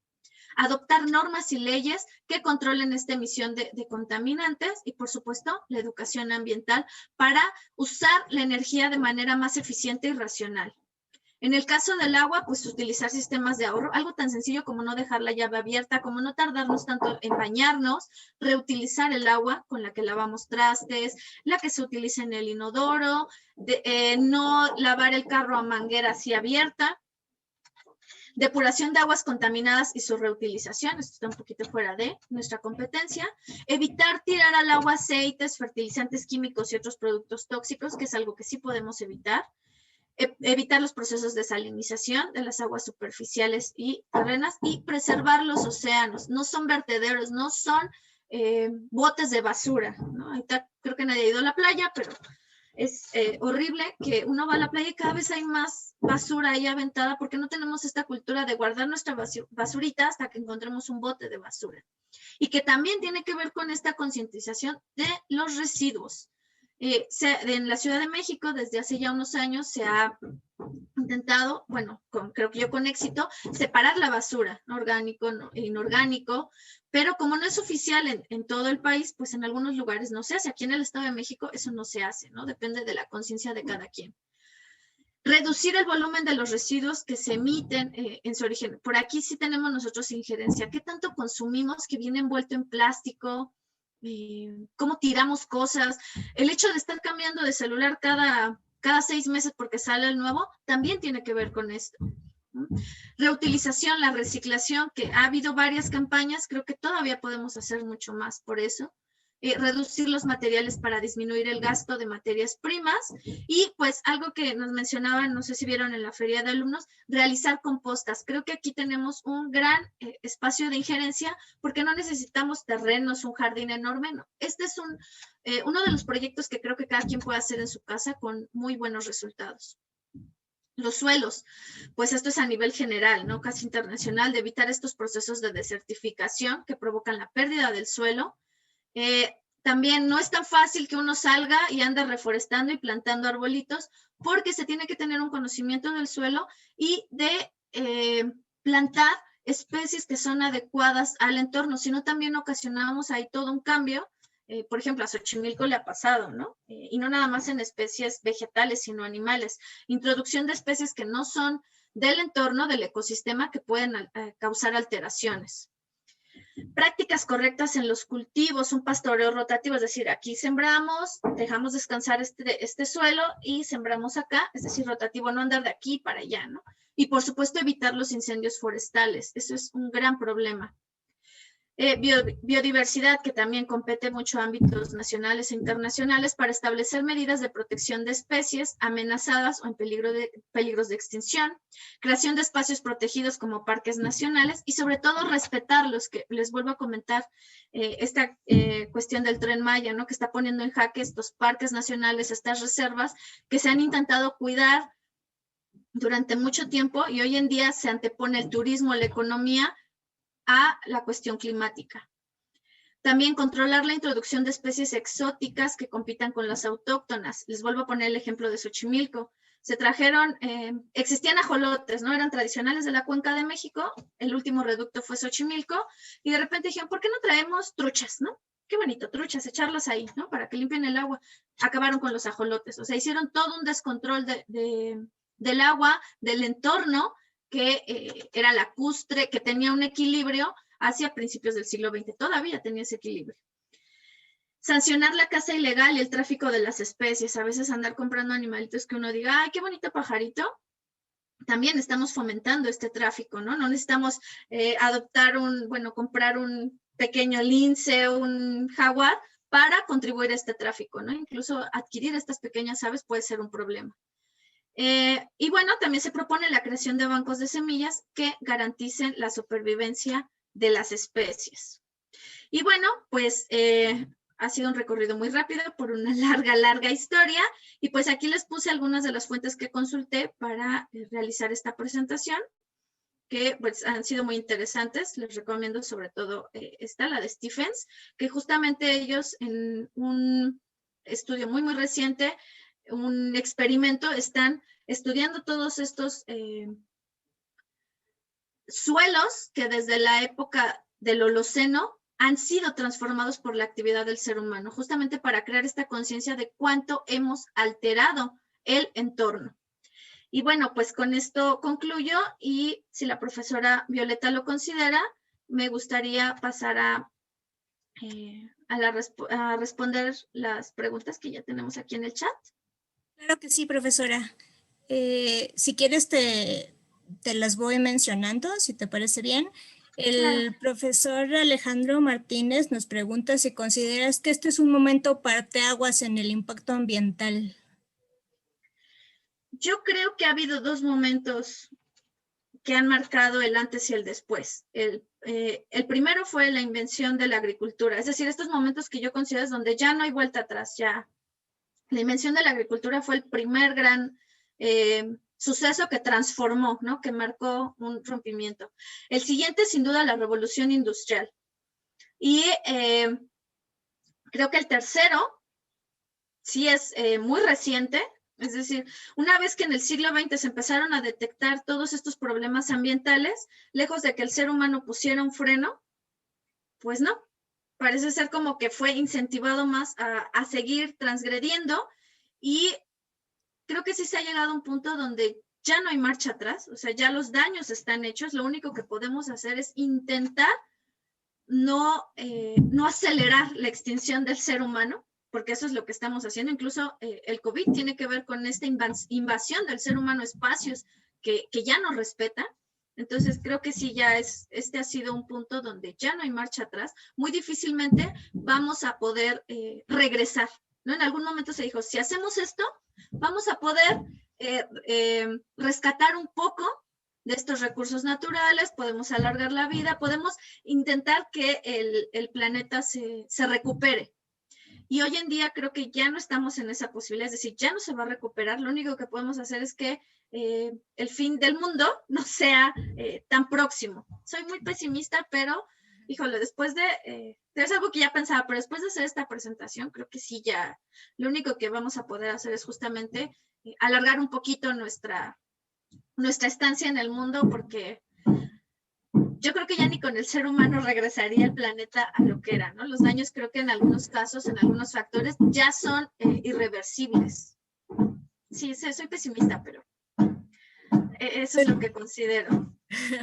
S2: adoptar normas y leyes que controlen esta emisión de contaminantes y, por supuesto, la educación ambiental para usar la energía de manera más eficiente y racional. En el caso del agua, pues utilizar sistemas de ahorro, algo tan sencillo como no dejar la llave abierta, como no tardarnos tanto en bañarnos, reutilizar el agua con la que lavamos trastes, la que se utiliza en el inodoro, no lavar el carro a manguera así abierta, depuración de aguas contaminadas y su reutilización, esto está un poquito fuera de nuestra competencia, evitar tirar al agua aceites, fertilizantes químicos y otros productos tóxicos, que es algo que sí podemos evitar, evitar los procesos de salinización de las aguas superficiales y terrenas y preservar los océanos. No son vertederos, no son botes de basura, ¿no? Ahorita creo que nadie ha ido a la playa, pero es horrible que uno va a la playa y cada vez hay más basura ahí aventada porque no tenemos esta cultura de guardar nuestra basurita hasta que encontremos un bote de basura. Y que también tiene que ver con esta concientización de los residuos. En la Ciudad de México, desde hace ya unos años, se ha intentado, bueno, creo que yo con éxito, separar la basura, orgánico e inorgánico, pero como no es oficial en todo el país, pues en algunos lugares no se hace. Aquí en el Estado de México eso no se hace, ¿no? Depende de la conciencia de cada quien. Reducir el volumen de los residuos que se emiten en su origen. Por aquí sí tenemos nosotros injerencia. ¿Qué tanto consumimos que viene envuelto en plástico? Cómo tiramos cosas, el hecho de estar cambiando de celular cada 6 meses porque sale el nuevo, también tiene que ver con esto. Reutilización, la reciclación, que ha habido varias campañas, creo que todavía podemos hacer mucho más por eso. Reducir los materiales para disminuir el gasto de materias primas y pues algo que nos mencionaban, no sé si vieron en la feria de alumnos, realizar compostas. Creo que aquí tenemos un gran espacio de injerencia porque no necesitamos terrenos, un jardín enorme, no. Este es uno de los proyectos que creo que cada quien puede hacer en su casa con muy buenos resultados. Los suelos, pues esto es a nivel general, ¿no? Casi internacional, de evitar estos procesos de desertificación que provocan la pérdida del suelo. También no es tan fácil que uno salga y ande reforestando y plantando arbolitos porque se tiene que tener un conocimiento del suelo y de plantar especies que son adecuadas al entorno, si no también ocasionamos ahí todo un cambio. Por ejemplo, a Xochimilco le ha pasado, ¿no? Y no nada más en especies vegetales, sino animales. Introducción de especies que no son del entorno, del ecosistema, que pueden causar alteraciones. Prácticas correctas en los cultivos, un pastoreo rotativo, es decir, aquí sembramos, dejamos descansar este suelo y sembramos acá, es decir, rotativo, no andar de aquí para allá, ¿no? Y por supuesto evitar los incendios forestales, eso es un gran problema. Biodiversidad, que también compete mucho a ámbitos nacionales e internacionales para establecer medidas de protección de especies amenazadas o en peligros de extinción, creación de espacios protegidos como parques nacionales y sobre todo respetarlos, que les vuelvo a comentar esta cuestión del Tren Maya, ¿no? Que está poniendo en jaque estos parques nacionales, estas reservas que se han intentado cuidar durante mucho tiempo y hoy en día se antepone el turismo, la economía a la cuestión climática. También controlar la introducción de especies exóticas que compitan con las autóctonas. Les vuelvo a poner el ejemplo de Xochimilco. Se trajeron, existían ajolotes, ¿no? Eran tradicionales de la Cuenca de México. El último reducto fue Xochimilco. Y de repente dijeron, ¿por qué no traemos truchas, no? Qué bonito, truchas, echarlas ahí, ¿no? Para que limpien el agua. Acabaron con los ajolotes. O sea, hicieron todo un descontrol del agua, del entorno, que era lacustre, que tenía un equilibrio hacia principios del siglo XX, todavía tenía ese equilibrio. Sancionar la caza ilegal y el tráfico de las especies, a veces andar comprando animalitos que uno diga, ay, qué bonito pajarito, también estamos fomentando este tráfico, ¿no? No necesitamos comprar un pequeño lince, un jaguar, para contribuir a este tráfico, ¿no? Incluso adquirir estas pequeñas aves puede ser un problema. Y bueno, también se propone la creación de bancos de semillas que garanticen la supervivencia de las especies. Y bueno, pues ha sido un recorrido muy rápido por una larga historia, y pues aquí les puse algunas de las fuentes que consulté para realizar esta presentación, que pues han sido muy interesantes. Les recomiendo sobre todo esta, la de Stephens, que justamente ellos en un estudio muy reciente, un experimento, están estudiando todos estos suelos que desde la época del Holoceno han sido transformados por la actividad del ser humano, justamente para crear esta conciencia de cuánto hemos alterado el entorno. Y bueno, pues con esto concluyo, y si la profesora Violeta lo considera, me gustaría pasar a responder las preguntas que ya tenemos aquí en el chat.
S1: Claro que sí, profesora. Si quieres te las voy mencionando, si te parece bien. El profesor Alejandro Martínez nos pregunta si consideras que este es un momento parteaguas en el impacto ambiental.
S2: Yo creo que ha habido dos momentos que han marcado el antes y el después. El primero fue la invención de la agricultura, es decir, estos momentos que yo considero donde ya no hay vuelta atrás, ya. La invención de la agricultura fue el primer gran suceso que transformó, ¿no? Que marcó un rompimiento. El siguiente, sin duda, la revolución industrial. Y creo que el tercero sí es muy reciente. Es decir, una vez que en el siglo XX se empezaron a detectar todos estos problemas ambientales, lejos de que el ser humano pusiera un freno, pues no. Parece ser como que fue incentivado más a seguir transgrediendo, y creo que sí se ha llegado a un punto donde ya no hay marcha atrás, o sea, ya los daños están hechos, lo único que podemos hacer es intentar no acelerar la extinción del ser humano, porque eso es lo que estamos haciendo. Incluso el COVID tiene que ver con esta invasión del ser humano a espacios que ya no respeta. Entonces creo que sí, ya este ha sido un punto donde ya no hay marcha atrás. Muy difícilmente vamos a poder regresar, ¿no? En algún momento se dijo, si hacemos esto, vamos a poder rescatar un poco de estos recursos naturales, podemos alargar la vida, podemos intentar que el planeta se recupere. Y hoy en día creo que ya no estamos en esa posibilidad, es decir, ya no se va a recuperar. Lo único que podemos hacer es que el fin del mundo no sea tan próximo. Soy muy pesimista, pero, híjole, después es algo que ya pensaba, pero después de hacer esta presentación, creo que sí, ya lo único que vamos a poder hacer es justamente alargar un poquito nuestra estancia en el mundo, porque yo creo que ya ni con el ser humano regresaría el planeta a lo que era, ¿no? Los daños creo que en algunos casos, en algunos factores, ya son irreversibles. Sí, soy pesimista, pero eso es lo que considero.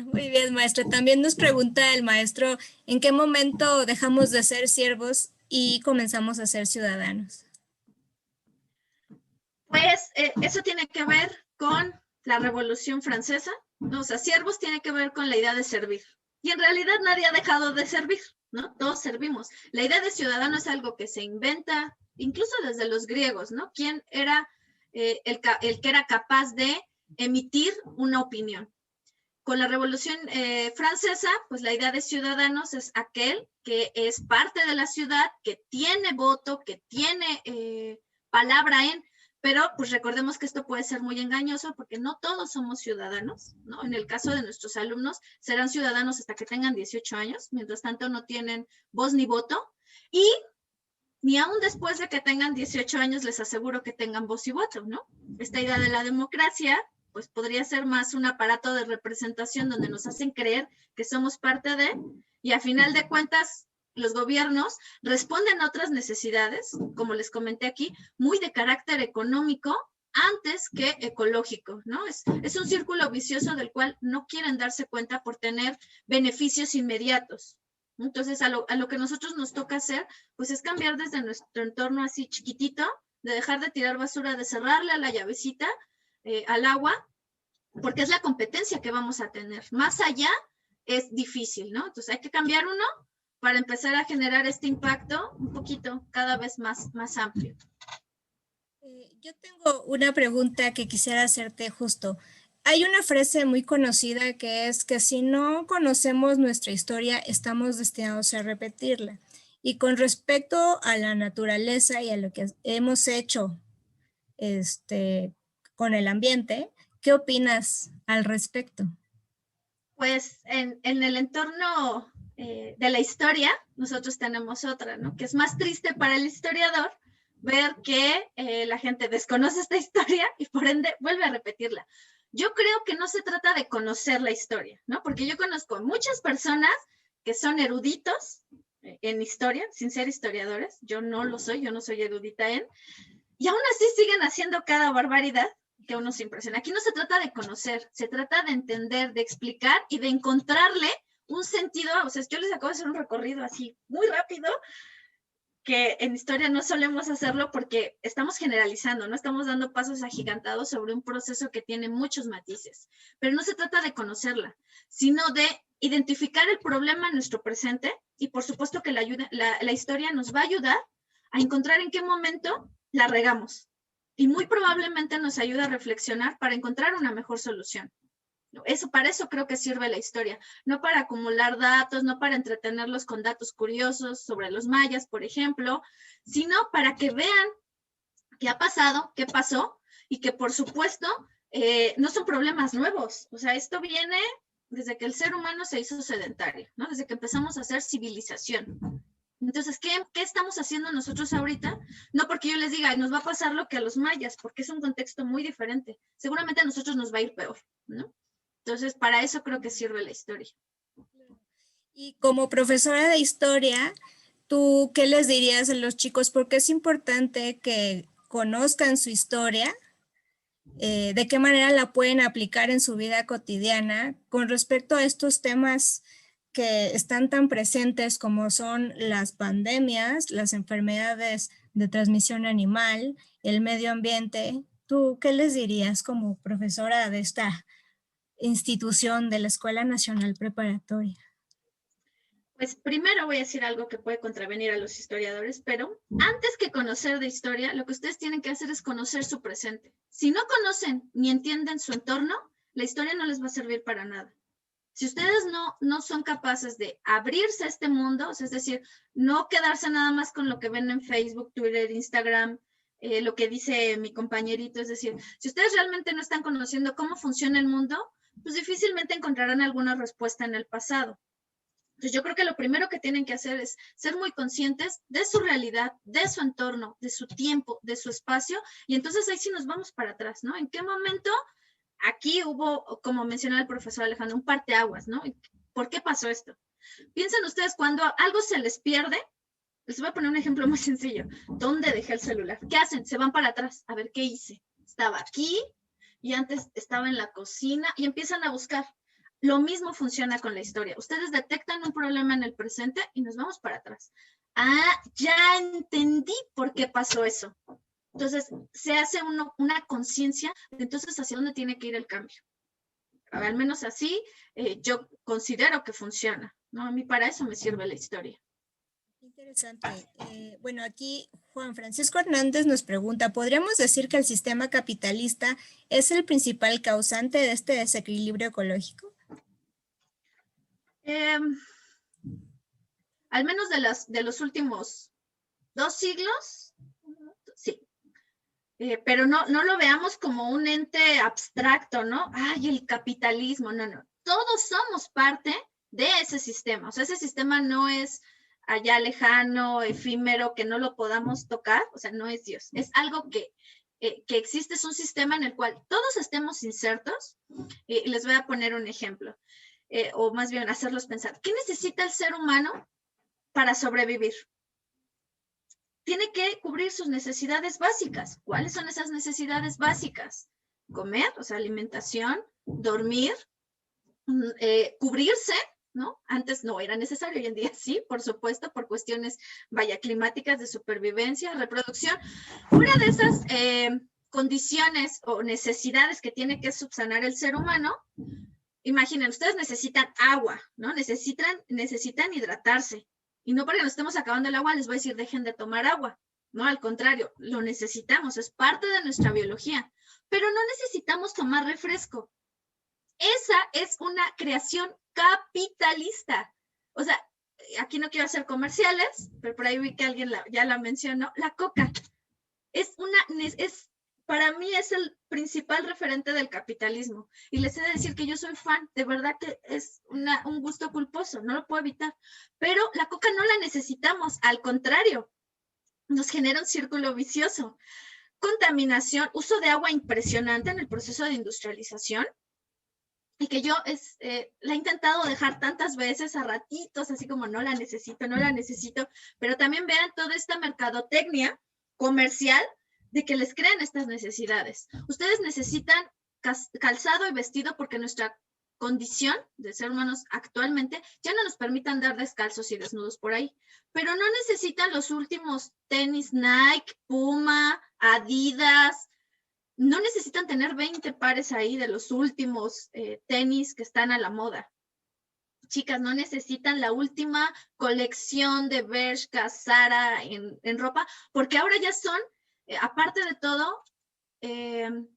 S1: Muy bien, maestra. También nos pregunta el maestro, ¿en qué momento dejamos de ser siervos y comenzamos a ser ciudadanos?
S2: Pues eso tiene que ver con la Revolución Francesa, ¿no? O sea, siervos tiene que ver con la idea de servir. Y en realidad nadie ha dejado de servir, ¿no? Todos servimos. La idea de ciudadano es algo que se inventa, incluso desde los griegos, ¿no? ¿Quién era el que era capaz de emitir una opinión? Con la Revolución Francesa, pues la idea de ciudadanos es aquel que es parte de la ciudad, que tiene voto, que tiene palabra en... Pero pues recordemos que esto puede ser muy engañoso, porque no todos somos ciudadanos, ¿no? En el caso de nuestros alumnos, serán ciudadanos hasta que tengan 18 años, mientras tanto no tienen voz ni voto, y ni aún después de que tengan 18 años les aseguro que tengan voz y voto, ¿no? Esta idea de la democracia, pues podría ser más un aparato de representación donde nos hacen creer que somos parte de, y a final de cuentas los gobiernos responden a otras necesidades, como les comenté aquí, muy de carácter económico antes que ecológico, ¿no? Es un círculo vicioso del cual no quieren darse cuenta por tener beneficios inmediatos. Entonces, a lo que nosotros nos toca hacer, pues es cambiar desde nuestro entorno así chiquitito, de dejar de tirar basura, de cerrarle a la llavecita al agua, porque es la competencia que vamos a tener. Más allá es difícil, ¿no? Entonces hay que cambiar uno para empezar a generar este impacto un poquito cada vez más amplio.
S1: Yo tengo una pregunta que quisiera hacerte justo. Hay una frase muy conocida que es que si no conocemos nuestra historia, estamos destinados a repetirla. Y con respecto a la naturaleza y a lo que hemos hecho con el ambiente, ¿qué opinas al respecto?
S2: Pues en el entorno de la historia, nosotros tenemos otra, ¿no? Que es más triste para el historiador ver que la gente desconoce esta historia y por ende vuelve a repetirla. Yo creo que no se trata de conocer la historia, ¿no? Porque yo conozco muchas personas que son eruditos en historia, sin ser historiadores. Yo no lo soy, yo no soy erudita y aún así siguen haciendo cada barbaridad que uno se impresiona. Aquí no se trata de conocer, se trata de entender, de explicar y de encontrarle un sentido. O sea, yo les acabo de hacer un recorrido así muy rápido, que en historia no solemos hacerlo porque estamos generalizando, no estamos dando pasos agigantados sobre un proceso que tiene muchos matices. Pero no se trata de conocerla, sino de identificar el problema en nuestro presente y por supuesto que la historia nos va a ayudar a encontrar en qué momento la regamos. Y muy probablemente nos ayuda a reflexionar para encontrar una mejor solución. Para eso creo que sirve la historia, no para acumular datos, no para entretenerlos con datos curiosos sobre los mayas, por ejemplo, sino para que vean qué ha pasado, qué pasó, y que por supuesto no son problemas nuevos. O sea, esto viene desde que el ser humano se hizo sedentario, ¿no? Desde que empezamos a hacer civilización. Entonces, ¿qué estamos haciendo nosotros ahorita? No porque yo les diga, nos va a pasar lo que a los mayas, porque es un contexto muy diferente. Seguramente a nosotros nos va a ir peor, ¿no? Entonces, para eso creo que sirve la historia.
S1: Y como profesora de historia, ¿tú qué les dirías a los chicos? Porque es importante que conozcan su historia, de qué manera la pueden aplicar en su vida cotidiana con respecto a estos temas que están tan presentes como son las pandemias, las enfermedades de transmisión animal, el medio ambiente. ¿Tú qué les dirías como profesora de esta institución de la Escuela Nacional Preparatoria?
S2: Pues primero voy a decir algo que puede contravenir a los historiadores, pero antes que conocer de historia, lo que ustedes tienen que hacer es conocer su presente. Si no conocen ni entienden su entorno, la historia no les va a servir para nada. Si ustedes no son capaces de abrirse a este mundo, o sea, es decir, no quedarse nada más con lo que ven en Facebook, Twitter, Instagram, lo que dice mi compañerito, es decir, si ustedes realmente no están conociendo cómo funciona el mundo, pues difícilmente encontrarán alguna respuesta en el pasado. Entonces yo creo que lo primero que tienen que hacer es ser muy conscientes de su realidad, de su entorno, de su tiempo, de su espacio, y entonces ahí sí nos vamos para atrás, ¿no? ¿En qué momento aquí hubo, como mencionaba el profesor Alejandro, un parteaguas, ¿no? ¿Por qué pasó esto? Piensen ustedes cuando algo se les pierde, les voy a poner un ejemplo muy sencillo. ¿Dónde dejé el celular? ¿Qué hacen? Se van para atrás. A ver, ¿qué hice? Estaba aquí y antes estaba en la cocina y empiezan a buscar. Lo mismo funciona con la historia. Ustedes detectan un problema en el presente y nos vamos para atrás. Ah, ya entendí por qué pasó eso. Entonces, se hace una conciencia de entonces hacia dónde tiene que ir el cambio. Al menos así yo considero que funciona, ¿no? A mí para eso me sirve la historia.
S1: Interesante. Bueno, aquí Juan Francisco Hernández nos pregunta, ¿podríamos decir que el sistema capitalista es el principal causante de este desequilibrio ecológico?
S2: Al menos de los últimos 2 siglos, sí. Pero no lo veamos como un ente abstracto, ¿no? Ay, el capitalismo, no. Todos somos parte de ese sistema. O sea, ese sistema no es allá lejano, efímero, que no lo podamos tocar. O sea, no es Dios. Es algo que existe, es un sistema en el cual todos estemos insertos. Les voy a poner un ejemplo, o más bien hacerlos pensar. ¿Qué necesita el ser humano para sobrevivir? Tiene que cubrir sus necesidades básicas. ¿Cuáles son esas necesidades básicas? Comer, o sea, alimentación, dormir, cubrirse, ¿no? Antes no era necesario, hoy en día sí, por supuesto, por cuestiones, climáticas, de supervivencia, reproducción. Una de esas condiciones o necesidades que tiene que subsanar el ser humano, imaginen, ustedes necesitan agua, ¿no? Necesitan hidratarse. Y no porque nos estemos acabando el agua les voy a decir dejen de tomar agua. No, al contrario, lo necesitamos, es parte de nuestra biología. Pero no necesitamos tomar refresco. Esa es una creación capitalista. O sea, aquí no quiero hacer comerciales, pero por ahí vi que alguien ya la mencionó. La coca para mí es el principal referente del capitalismo. Y les he de decir que yo soy fan, de verdad que es un gusto culposo, no lo puedo evitar. Pero la coca no la necesitamos, al contrario, nos genera un círculo vicioso. Contaminación, uso de agua impresionante en el proceso de industrialización, y que yo la he intentado dejar tantas veces a ratitos, así como no la necesito, pero también vean toda esta mercadotecnia comercial de que les crean estas necesidades. Ustedes necesitan calzado y vestido porque nuestra condición de ser humanos actualmente ya no nos permite andar descalzos y desnudos por ahí, pero no necesitan los últimos tenis Nike, Puma, Adidas. No necesitan tener 20 pares ahí de los últimos tenis que están a la moda. Chicas, no necesitan la última colección de Bershka, Zara en ropa, porque ahora ya son, aparte de todo,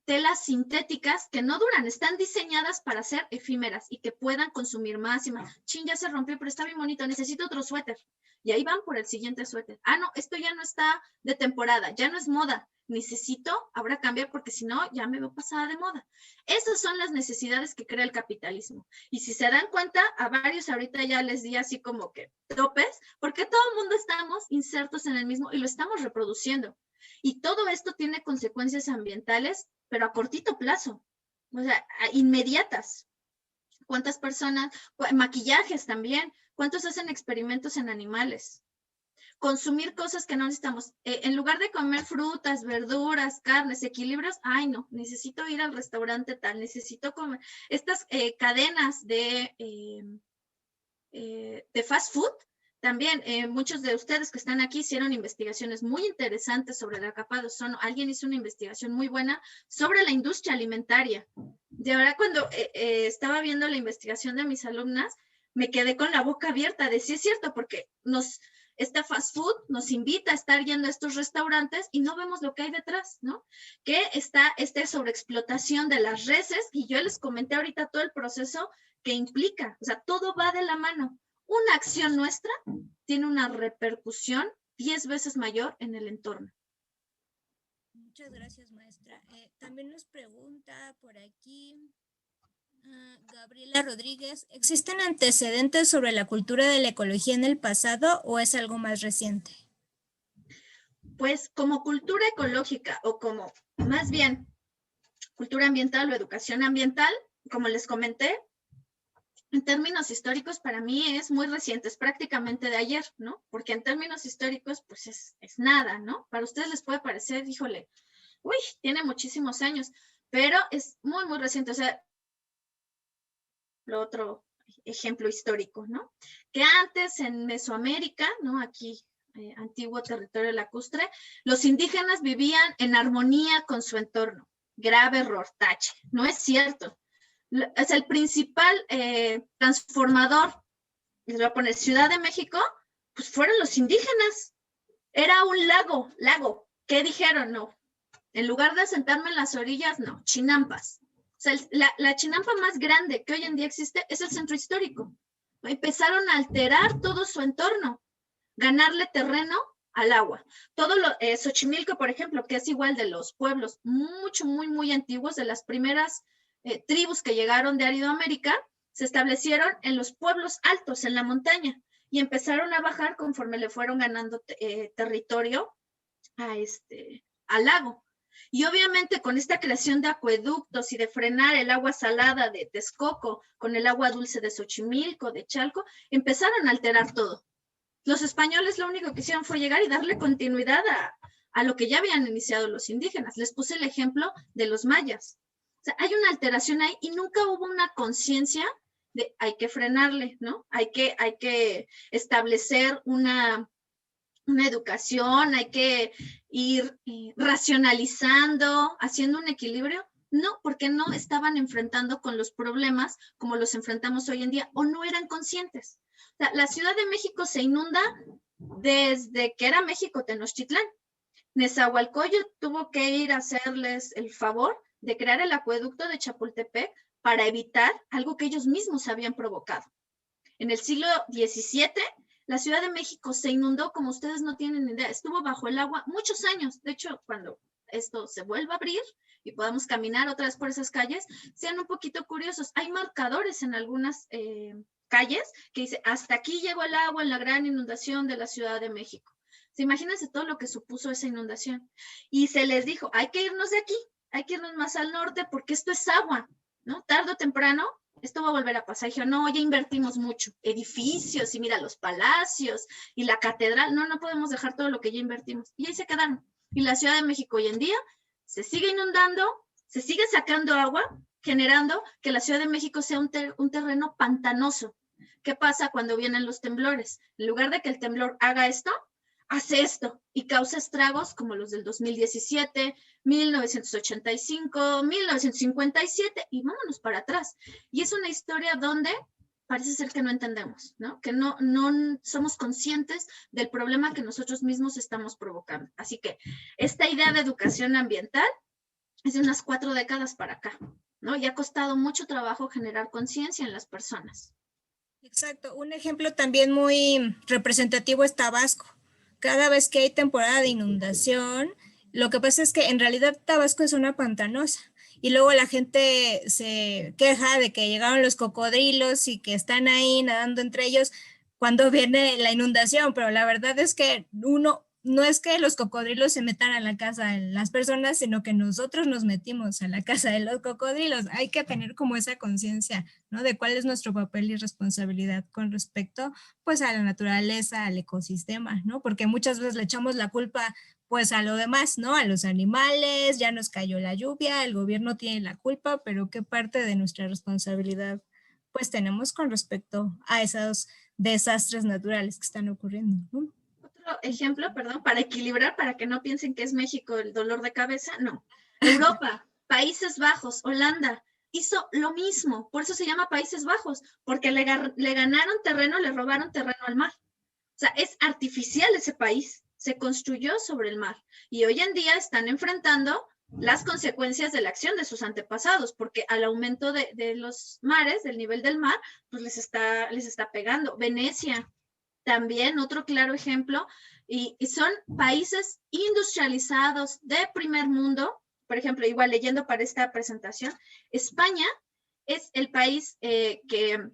S2: telas sintéticas que no duran, están diseñadas para ser efímeras y que puedan consumir más y más. Chin, ya se rompió, pero está bien bonito, necesito otro suéter. Y ahí van por el siguiente suéter. Ah, no, esto ya no está de temporada, ya no es moda. Necesito ahora cambiar porque si no, ya me veo pasada de moda. Esas son las necesidades que crea el capitalismo. Y si se dan cuenta, a varios ahorita ya les di así como que topes, porque todo el mundo estamos insertos en el mismo y lo estamos reproduciendo. Y todo esto tiene consecuencias ambientales, pero a cortito plazo, o sea, inmediatas. ¿Cuántas personas? Maquillajes también. ¿Cuántos hacen experimentos en animales? Consumir cosas que no necesitamos. En lugar de comer frutas, verduras, carnes, equilibrios, ay no, necesito ir al restaurante tal, necesito comer. Estas cadenas de fast food, también muchos de ustedes que están aquí hicieron investigaciones muy interesantes sobre la capa de ozono. Alguien hizo una investigación muy buena sobre la industria alimentaria. De ahora cuando estaba viendo la investigación de mis alumnas, me quedé con la boca abierta de sí es cierto, porque esta fast food nos invita a estar yendo a estos restaurantes y no vemos lo que hay detrás, ¿no? Que está esta sobreexplotación de las reses, y yo les comenté ahorita todo el proceso que implica, o sea, todo va de la mano. Una acción nuestra tiene una repercusión 10 veces mayor en el entorno.
S1: Muchas gracias, maestra. También nos pregunta por aquí Gabriela Rodríguez, ¿existen antecedentes sobre la cultura de la ecología en el pasado o es algo más reciente?
S2: Pues como cultura ecológica o como más bien cultura ambiental o educación ambiental, como les comenté, en términos históricos para mí es muy reciente, es prácticamente de ayer, ¿no? Porque en términos históricos pues es nada, ¿no? Para ustedes les puede parecer, híjole, uy, tiene muchísimos años, pero es muy, muy reciente, o sea, otro ejemplo histórico, ¿no? Que antes en Mesoamérica, ¿no? Aquí, antiguo territorio lacustre, los indígenas vivían en armonía con su entorno. Grave error, tache, no es cierto. Es el principal transformador, les voy a poner Ciudad de México, pues fueron los indígenas. Era un lago. ¿Qué dijeron? No. En lugar de sentarme en las orillas, no, chinampas. O sea, la chinampa más grande que hoy en día existe es el centro histórico. Empezaron a alterar todo su entorno, ganarle terreno al agua. Todo Xochimilco, por ejemplo, que es igual de los pueblos muy, muy antiguos, de las primeras tribus que llegaron de Aridoamérica, se establecieron en los pueblos altos, en la montaña, y empezaron a bajar conforme le fueron ganando territorio al lago. Y obviamente con esta creación de acueductos y de frenar el agua salada de Texcoco con el agua dulce de Xochimilco, de Chalco, empezaron a alterar todo. Los españoles lo único que hicieron fue llegar y darle continuidad a lo que ya habían iniciado los indígenas. Les puse el ejemplo de los mayas. O sea, hay una alteración ahí y nunca hubo una conciencia de hay que frenarle, ¿no? Hay que establecer una educación, hay que ir racionalizando, haciendo un equilibrio. No, porque no estaban enfrentando con los problemas como los enfrentamos hoy en día o no eran conscientes. O sea, la Ciudad de México se inunda desde que era México Tenochtitlán. Nezahualcóyotl tuvo que ir a hacerles el favor de crear el acueducto de Chapultepec para evitar algo que ellos mismos habían provocado. En el siglo XVII, la Ciudad de México se inundó como ustedes no tienen idea. Estuvo bajo el agua muchos años. De hecho, cuando esto se vuelva a abrir y podamos caminar otra vez por esas calles, sean un poquito curiosos. Hay marcadores en algunas calles que dice, hasta aquí llegó el agua en la gran inundación de la Ciudad de México. Imagínense todo lo que supuso esa inundación. Y se les dijo, hay que irnos de aquí, hay que irnos más al norte porque esto es agua, ¿no? Tarde o temprano esto va a volver a pasar. Dijeron, no, ya invertimos mucho, edificios y mira los palacios y la catedral, no podemos dejar todo lo que ya invertimos. Y ahí se quedaron. Y la Ciudad de México hoy en día se sigue inundando, se sigue sacando agua, generando que la Ciudad de México sea un terreno pantanoso. ¿Qué pasa cuando vienen los temblores? En lugar de que el temblor haga esto, hace esto y causa estragos como los del 2017, 1985, 1957 y vámonos para atrás. Y es una historia donde parece ser que no entendemos, ¿no? Que no somos conscientes del problema que nosotros mismos estamos provocando. Así que esta idea de educación ambiental es de unas 4 décadas para acá, ¿no? Y ha costado mucho trabajo generar conciencia en las personas.
S1: Exacto. Un ejemplo también muy representativo es Tabasco. Cada vez que hay temporada de inundación, lo que pasa es que en realidad Tabasco es una pantanosa y luego la gente se queja de que llegaron los cocodrilos y que están ahí nadando entre ellos cuando viene la inundación, pero la verdad es que no es que los cocodrilos se metan a la casa de las personas, sino que nosotros nos metimos a la casa de los cocodrilos. Hay que tener como esa conciencia, ¿no? De cuál es nuestro papel y responsabilidad con respecto, pues, a la naturaleza, al ecosistema, ¿no? Porque muchas veces le echamos la culpa, pues, a lo demás, ¿no? A los animales, ya nos cayó la lluvia, el gobierno tiene la culpa, pero ¿qué parte de nuestra responsabilidad, pues, tenemos con respecto a esos desastres naturales que están ocurriendo, ¿no?
S2: Ejemplo, perdón, para equilibrar, para que no piensen que es México el dolor de cabeza, no. Europa, Países Bajos, Holanda, hizo lo mismo, por eso se llama Países Bajos, porque le ganaron terreno, le robaron terreno al mar. O sea, es artificial ese país, se construyó sobre el mar y hoy en día están enfrentando las consecuencias de la acción de sus antepasados, porque al aumento de los mares, del nivel del mar, pues les está pegando. Venecia, también otro claro ejemplo, y son países industrializados de primer mundo. Por ejemplo, igual leyendo para esta presentación, España es el país que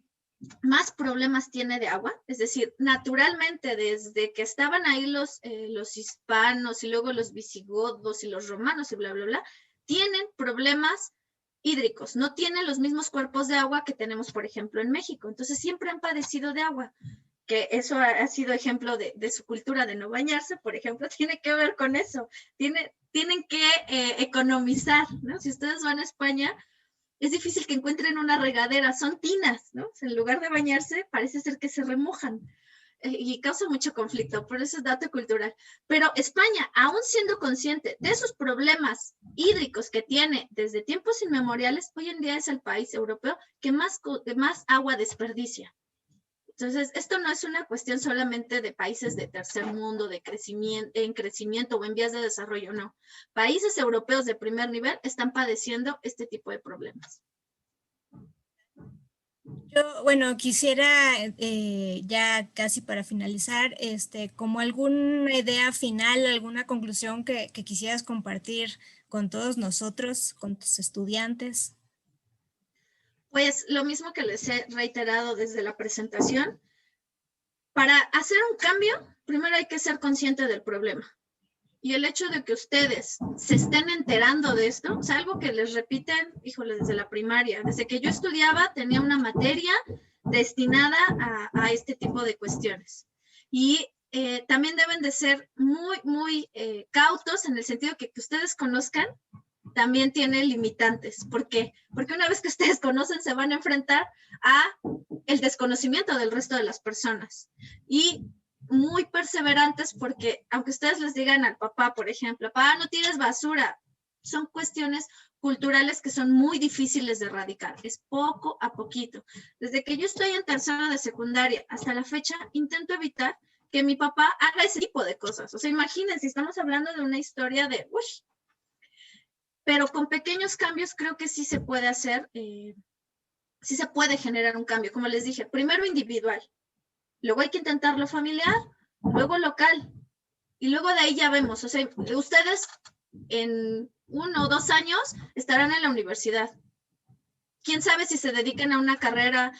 S2: más problemas tiene de agua, es decir, naturalmente desde que estaban ahí los hispanos y luego los visigodos y los romanos y bla, bla, bla, tienen problemas hídricos, no tienen los mismos cuerpos de agua que tenemos, por ejemplo, en México. Entonces siempre han padecido de agua, que eso ha sido ejemplo de su cultura de no bañarse, por ejemplo, tiene que ver con eso. Tienen que economizar, ¿no? Si ustedes van a España, es difícil que encuentren una regadera, son tinas, ¿no? O sea, en lugar de bañarse, parece ser que se remojan y causa mucho conflicto, por eso es dato cultural. Pero España, aún siendo consciente de esos problemas hídricos que tiene desde tiempos inmemoriales, hoy en día es el país europeo que más agua desperdicia. Entonces, esto no es una cuestión solamente de países de tercer mundo, en crecimiento o en vías de desarrollo, no. Países europeos de primer nivel están padeciendo este tipo de problemas.
S1: Yo, bueno, quisiera ya casi para finalizar, como alguna idea final, alguna conclusión que quisieras compartir con todos nosotros, con tus estudiantes.
S2: Pues lo mismo que les he reiterado desde la presentación, para hacer un cambio, primero hay que ser consciente del problema. Y el hecho de que ustedes se estén enterando de esto, o sea, algo que les repiten, híjole, desde la primaria, desde que yo estudiaba tenía una materia destinada a este tipo de cuestiones. Y también deben de ser muy, muy cautos en el sentido que ustedes conozcan también tiene limitantes. ¿Por qué? Porque una vez que ustedes conocen, se van a enfrentar a el desconocimiento del resto de las personas. Y muy perseverantes porque, aunque ustedes les digan al papá, por ejemplo, papá, no tires basura, son cuestiones culturales que son muy difíciles de erradicar, es poco a poquito. Desde que yo estoy en tercero de secundaria hasta la fecha, intento evitar que mi papá haga ese tipo de cosas. O sea, imagínense, estamos hablando de una historia de, uy, pero con pequeños cambios creo que sí se puede hacer, sí se puede generar un cambio. Como les dije, primero individual, luego hay que intentarlo familiar, luego local, y luego de ahí ya vemos. O sea, ustedes en 1 o 2 años estarán en la universidad. Quién sabe si se dedican a una carrera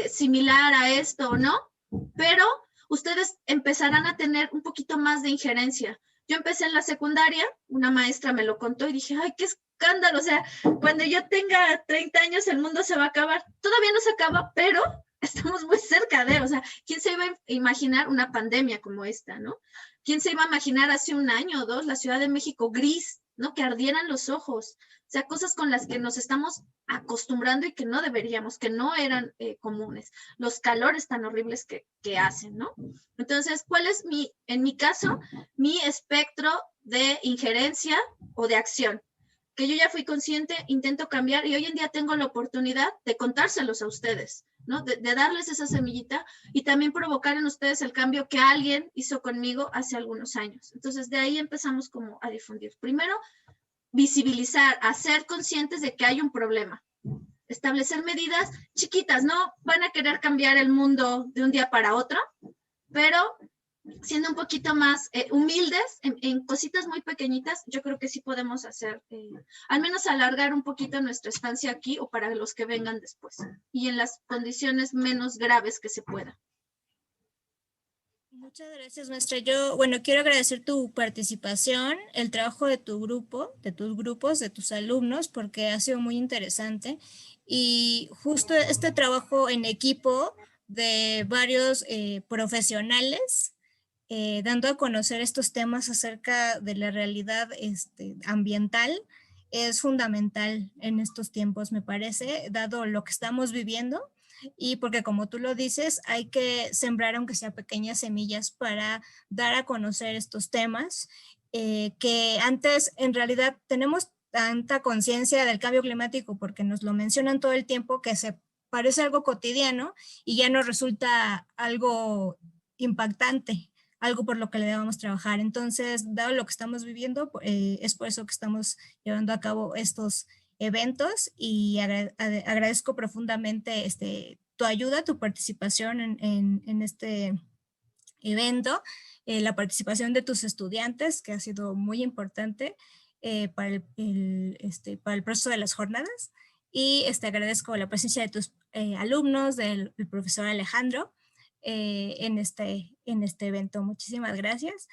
S2: similar a esto o no, pero ustedes empezarán a tener un poquito más de injerencia. Yo empecé en la secundaria, una maestra me lo contó y dije, ay, qué escándalo, o sea, cuando yo tenga 30 años el mundo se va a acabar. Todavía no se acaba, pero estamos muy cerca de, o sea, ¿quién se iba a imaginar una pandemia como esta, no? ¿Quién se iba a imaginar hace 1 año o 2 la Ciudad de México gris, ¿no? Que ardieran los ojos. O sea, cosas con las que nos estamos acostumbrando y que no deberíamos, que no eran comunes. Los calores tan horribles que hacen, ¿no? Entonces, ¿cuál es en mi caso, mi espectro de injerencia o de acción? Que yo ya fui consciente, intento cambiar y hoy en día tengo la oportunidad de contárselos a ustedes, ¿no? De darles esa semillita y también provocar en ustedes el cambio que alguien hizo conmigo hace algunos años. Entonces, de ahí empezamos como a difundir. Primero, visibilizar, hacer conscientes de que hay un problema. Establecer medidas chiquitas, no van a querer cambiar el mundo de un día para otro, pero siendo un poquito más humildes en cositas muy pequeñitas, yo creo que sí podemos hacer, al menos alargar un poquito nuestra estancia aquí o para los que vengan después y en las condiciones menos graves que se pueda.
S1: Muchas gracias, maestra. Yo, bueno, quiero agradecer tu participación, el trabajo de tu grupo, de tus grupos, de tus alumnos, porque ha sido muy interesante. Y justo este trabajo en equipo de varios profesionales, dando a conocer estos temas acerca de la realidad ambiental, es fundamental en estos tiempos, me parece, dado lo que estamos viviendo. Y porque como tú lo dices, hay que sembrar aunque sea pequeñas semillas para dar a conocer estos temas que antes en realidad tenemos tanta conciencia del cambio climático porque nos lo mencionan todo el tiempo que se parece algo cotidiano y ya nos resulta algo impactante, algo por lo que le debamos trabajar. Entonces, dado lo que estamos viviendo, es por eso que estamos llevando a cabo estos eventos y agradezco profundamente tu ayuda, tu participación en este evento, la participación de tus estudiantes, que ha sido muy importante para el proceso de las jornadas. Y agradezco la presencia de tus alumnos, del profesor Alejandro, en este evento. Muchísimas gracias.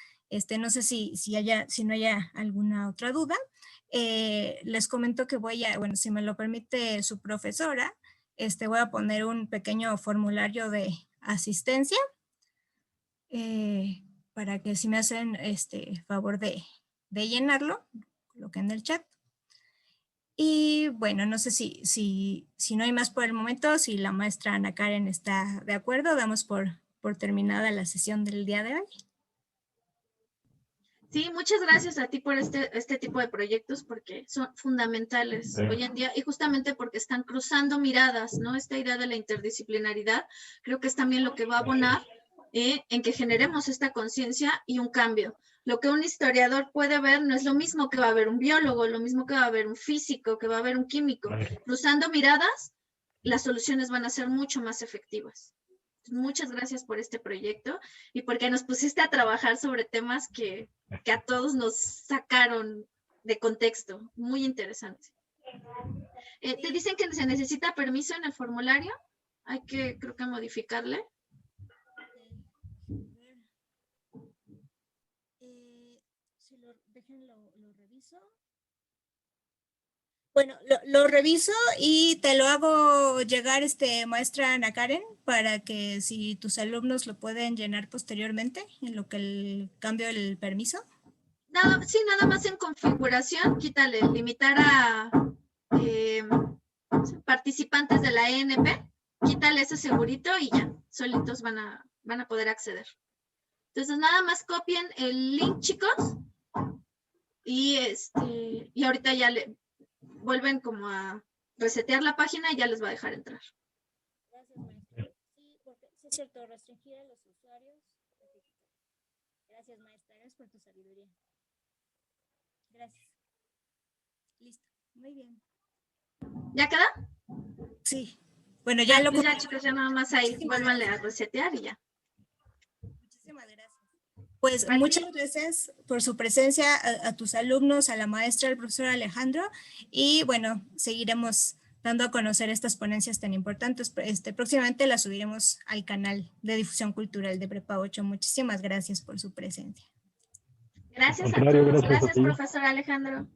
S1: No sé si no haya alguna otra duda. Les comento que bueno, si me lo permite su profesora, voy a poner un pequeño formulario de asistencia para que si me hacen favor de llenarlo, coloquen en el chat. Y bueno, no sé si no hay más por el momento, si la maestra Ana Karen está de acuerdo, damos por terminada la sesión del día de hoy.
S2: Sí, muchas gracias a ti por este tipo de proyectos porque son fundamentales hoy en día y justamente porque están cruzando miradas, ¿no? Esta idea de la interdisciplinaridad creo que es también lo que va a abonar en que generemos esta conciencia y un cambio. Lo que un historiador puede ver no es lo mismo que va a ver un biólogo, lo mismo que va a ver un físico, que va a ver un químico. Cruzando miradas, las soluciones van a ser mucho más efectivas. Muchas gracias por este proyecto y porque nos pusiste a trabajar sobre temas que a todos nos sacaron de contexto. Muy interesante. ¿Te dicen que se necesita permiso en el formulario? Hay que, creo que modificarle.
S1: Si lo reviso. Bueno, lo reviso y te lo hago llegar, maestra Ana Karen, para que si tus alumnos lo pueden llenar posteriormente, en lo que el cambio del permiso.
S2: Sí, nada más en configuración, quítale, limitar a participantes de la ENP, quítale ese segurito y ya, solitos van a poder acceder. Entonces, nada más copien el link, chicos, y ahorita ya le vuelven como a resetear la página y ya les va a dejar entrar.
S1: Gracias, maestra. Sí, porque sí es cierto, restringir a los usuarios. Gracias, maestra, gracias por tu sabiduría. Gracias. Listo, muy bien.
S2: ¿Ya queda?
S1: Sí. Bueno, ya lo...
S2: Pues ya, chicos, ya nada más ahí, vuélvanle a resetear y ya.
S1: Muchísimas gracias. Pues muchas gracias por su presencia a tus alumnos, a la maestra, al profesor Alejandro, y bueno, seguiremos dando a conocer estas ponencias tan importantes. Próximamente las subiremos al canal de difusión cultural de Prepa 8. Muchísimas gracias por su presencia.
S2: Gracias a todos. Gracias, profesor Alejandro.